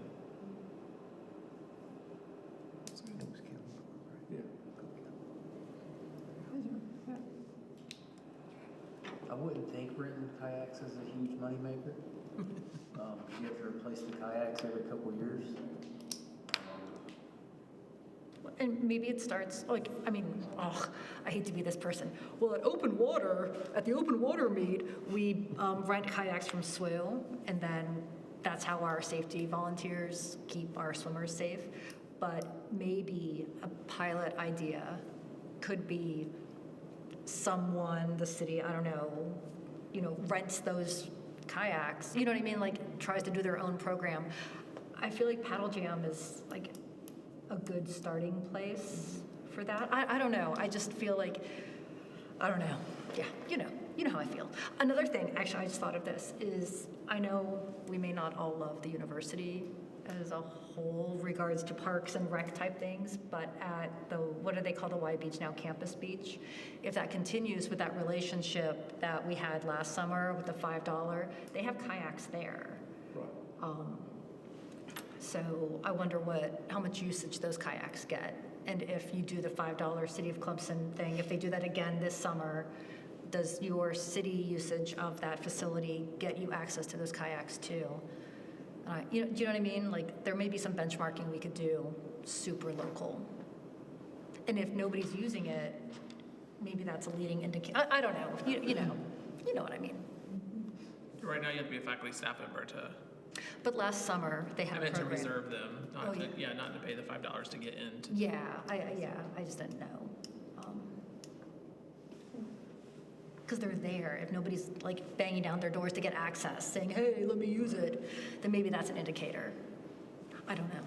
Yeah. I wouldn't think renting kayaks is a huge moneymaker. You have to replace the kayaks every couple of years. And maybe it starts, like, I mean, oh, I hate to be this person. Well, at the open water meet, we rent kayaks from SWU, and then that's how our safety volunteers keep our swimmers safe. But maybe a pilot idea could be someone, the city, I don't know, rents those kayaks, you know what I mean? Like, tries to do their own program. I feel like Paddle Jam is like a good starting place for that. I don't know. I just feel like, I don't know. Yeah, you know how I feel. Another thing, actually, I just thought of this, is I know we may not all love the university as a whole regards to parks and rec type things, but at the, what do they call the Y Beach now, Campus Beach, if that continues with that relationship that we had last summer with the $5, they have kayaks there. Right. So I wonder how much usage those kayaks get. And if you do the $5 City of Clemson thing, if they do that again this summer, does your city usage of that facility get you access to those kayaks too? Do you know what I mean? Like, there may be some benchmarking we could do super local. And if nobody's using it, maybe that's a leading indicator. I don't know. You know what I mean. Right now, you have to be a faculty staff member to. But last summer, they had I a meant to program. reserve them, not not to pay the $5 to get in. Yeah, I just didn't know. Because they're there. If nobody's like banging down their doors to get access, saying, hey, let me use it, then maybe that's an indicator. I don't know.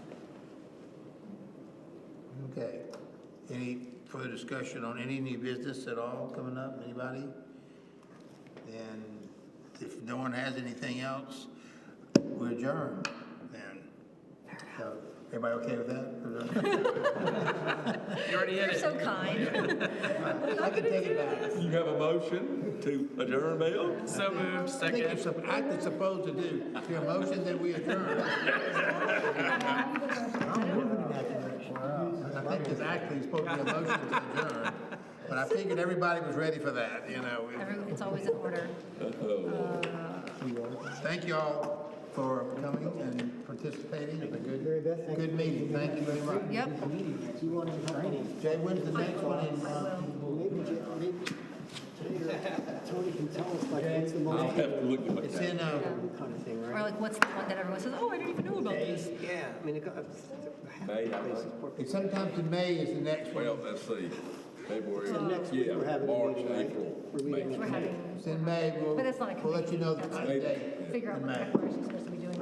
Okay. Any further discussion on any new business at all coming up? Anybody? And if no one has anything else, we adjourn then. So, everybody okay with that? You already hit You're it. so kind. I can take it back. You have a motion to adjourn, Bill? So moved, I think second. it's act it's supposed to do. Your motion that we adjourn. I think it's actually supposed to be a motion to adjourn. But I figured everybody was ready for that, It's always in order. Thank you all for coming and participating. It's a good meeting. Thank you very much. Yep. Jay, when's the next one in? Tony can tell us, like, what's the I'll most. have to look at It's that. in, Kind of thing, Or right? like, what's the one that everyone says, oh, I didn't even know about this. Yeah, I mean, May, I think. it's sometimes in May is the next one. Well, let's see. February, So next week we're having a March, meeting, right? April, We're May. meeting We're having, It's in May. but it's not a We'll let you know the committee. date Figure out in what the May. declaration's supposed to be doing.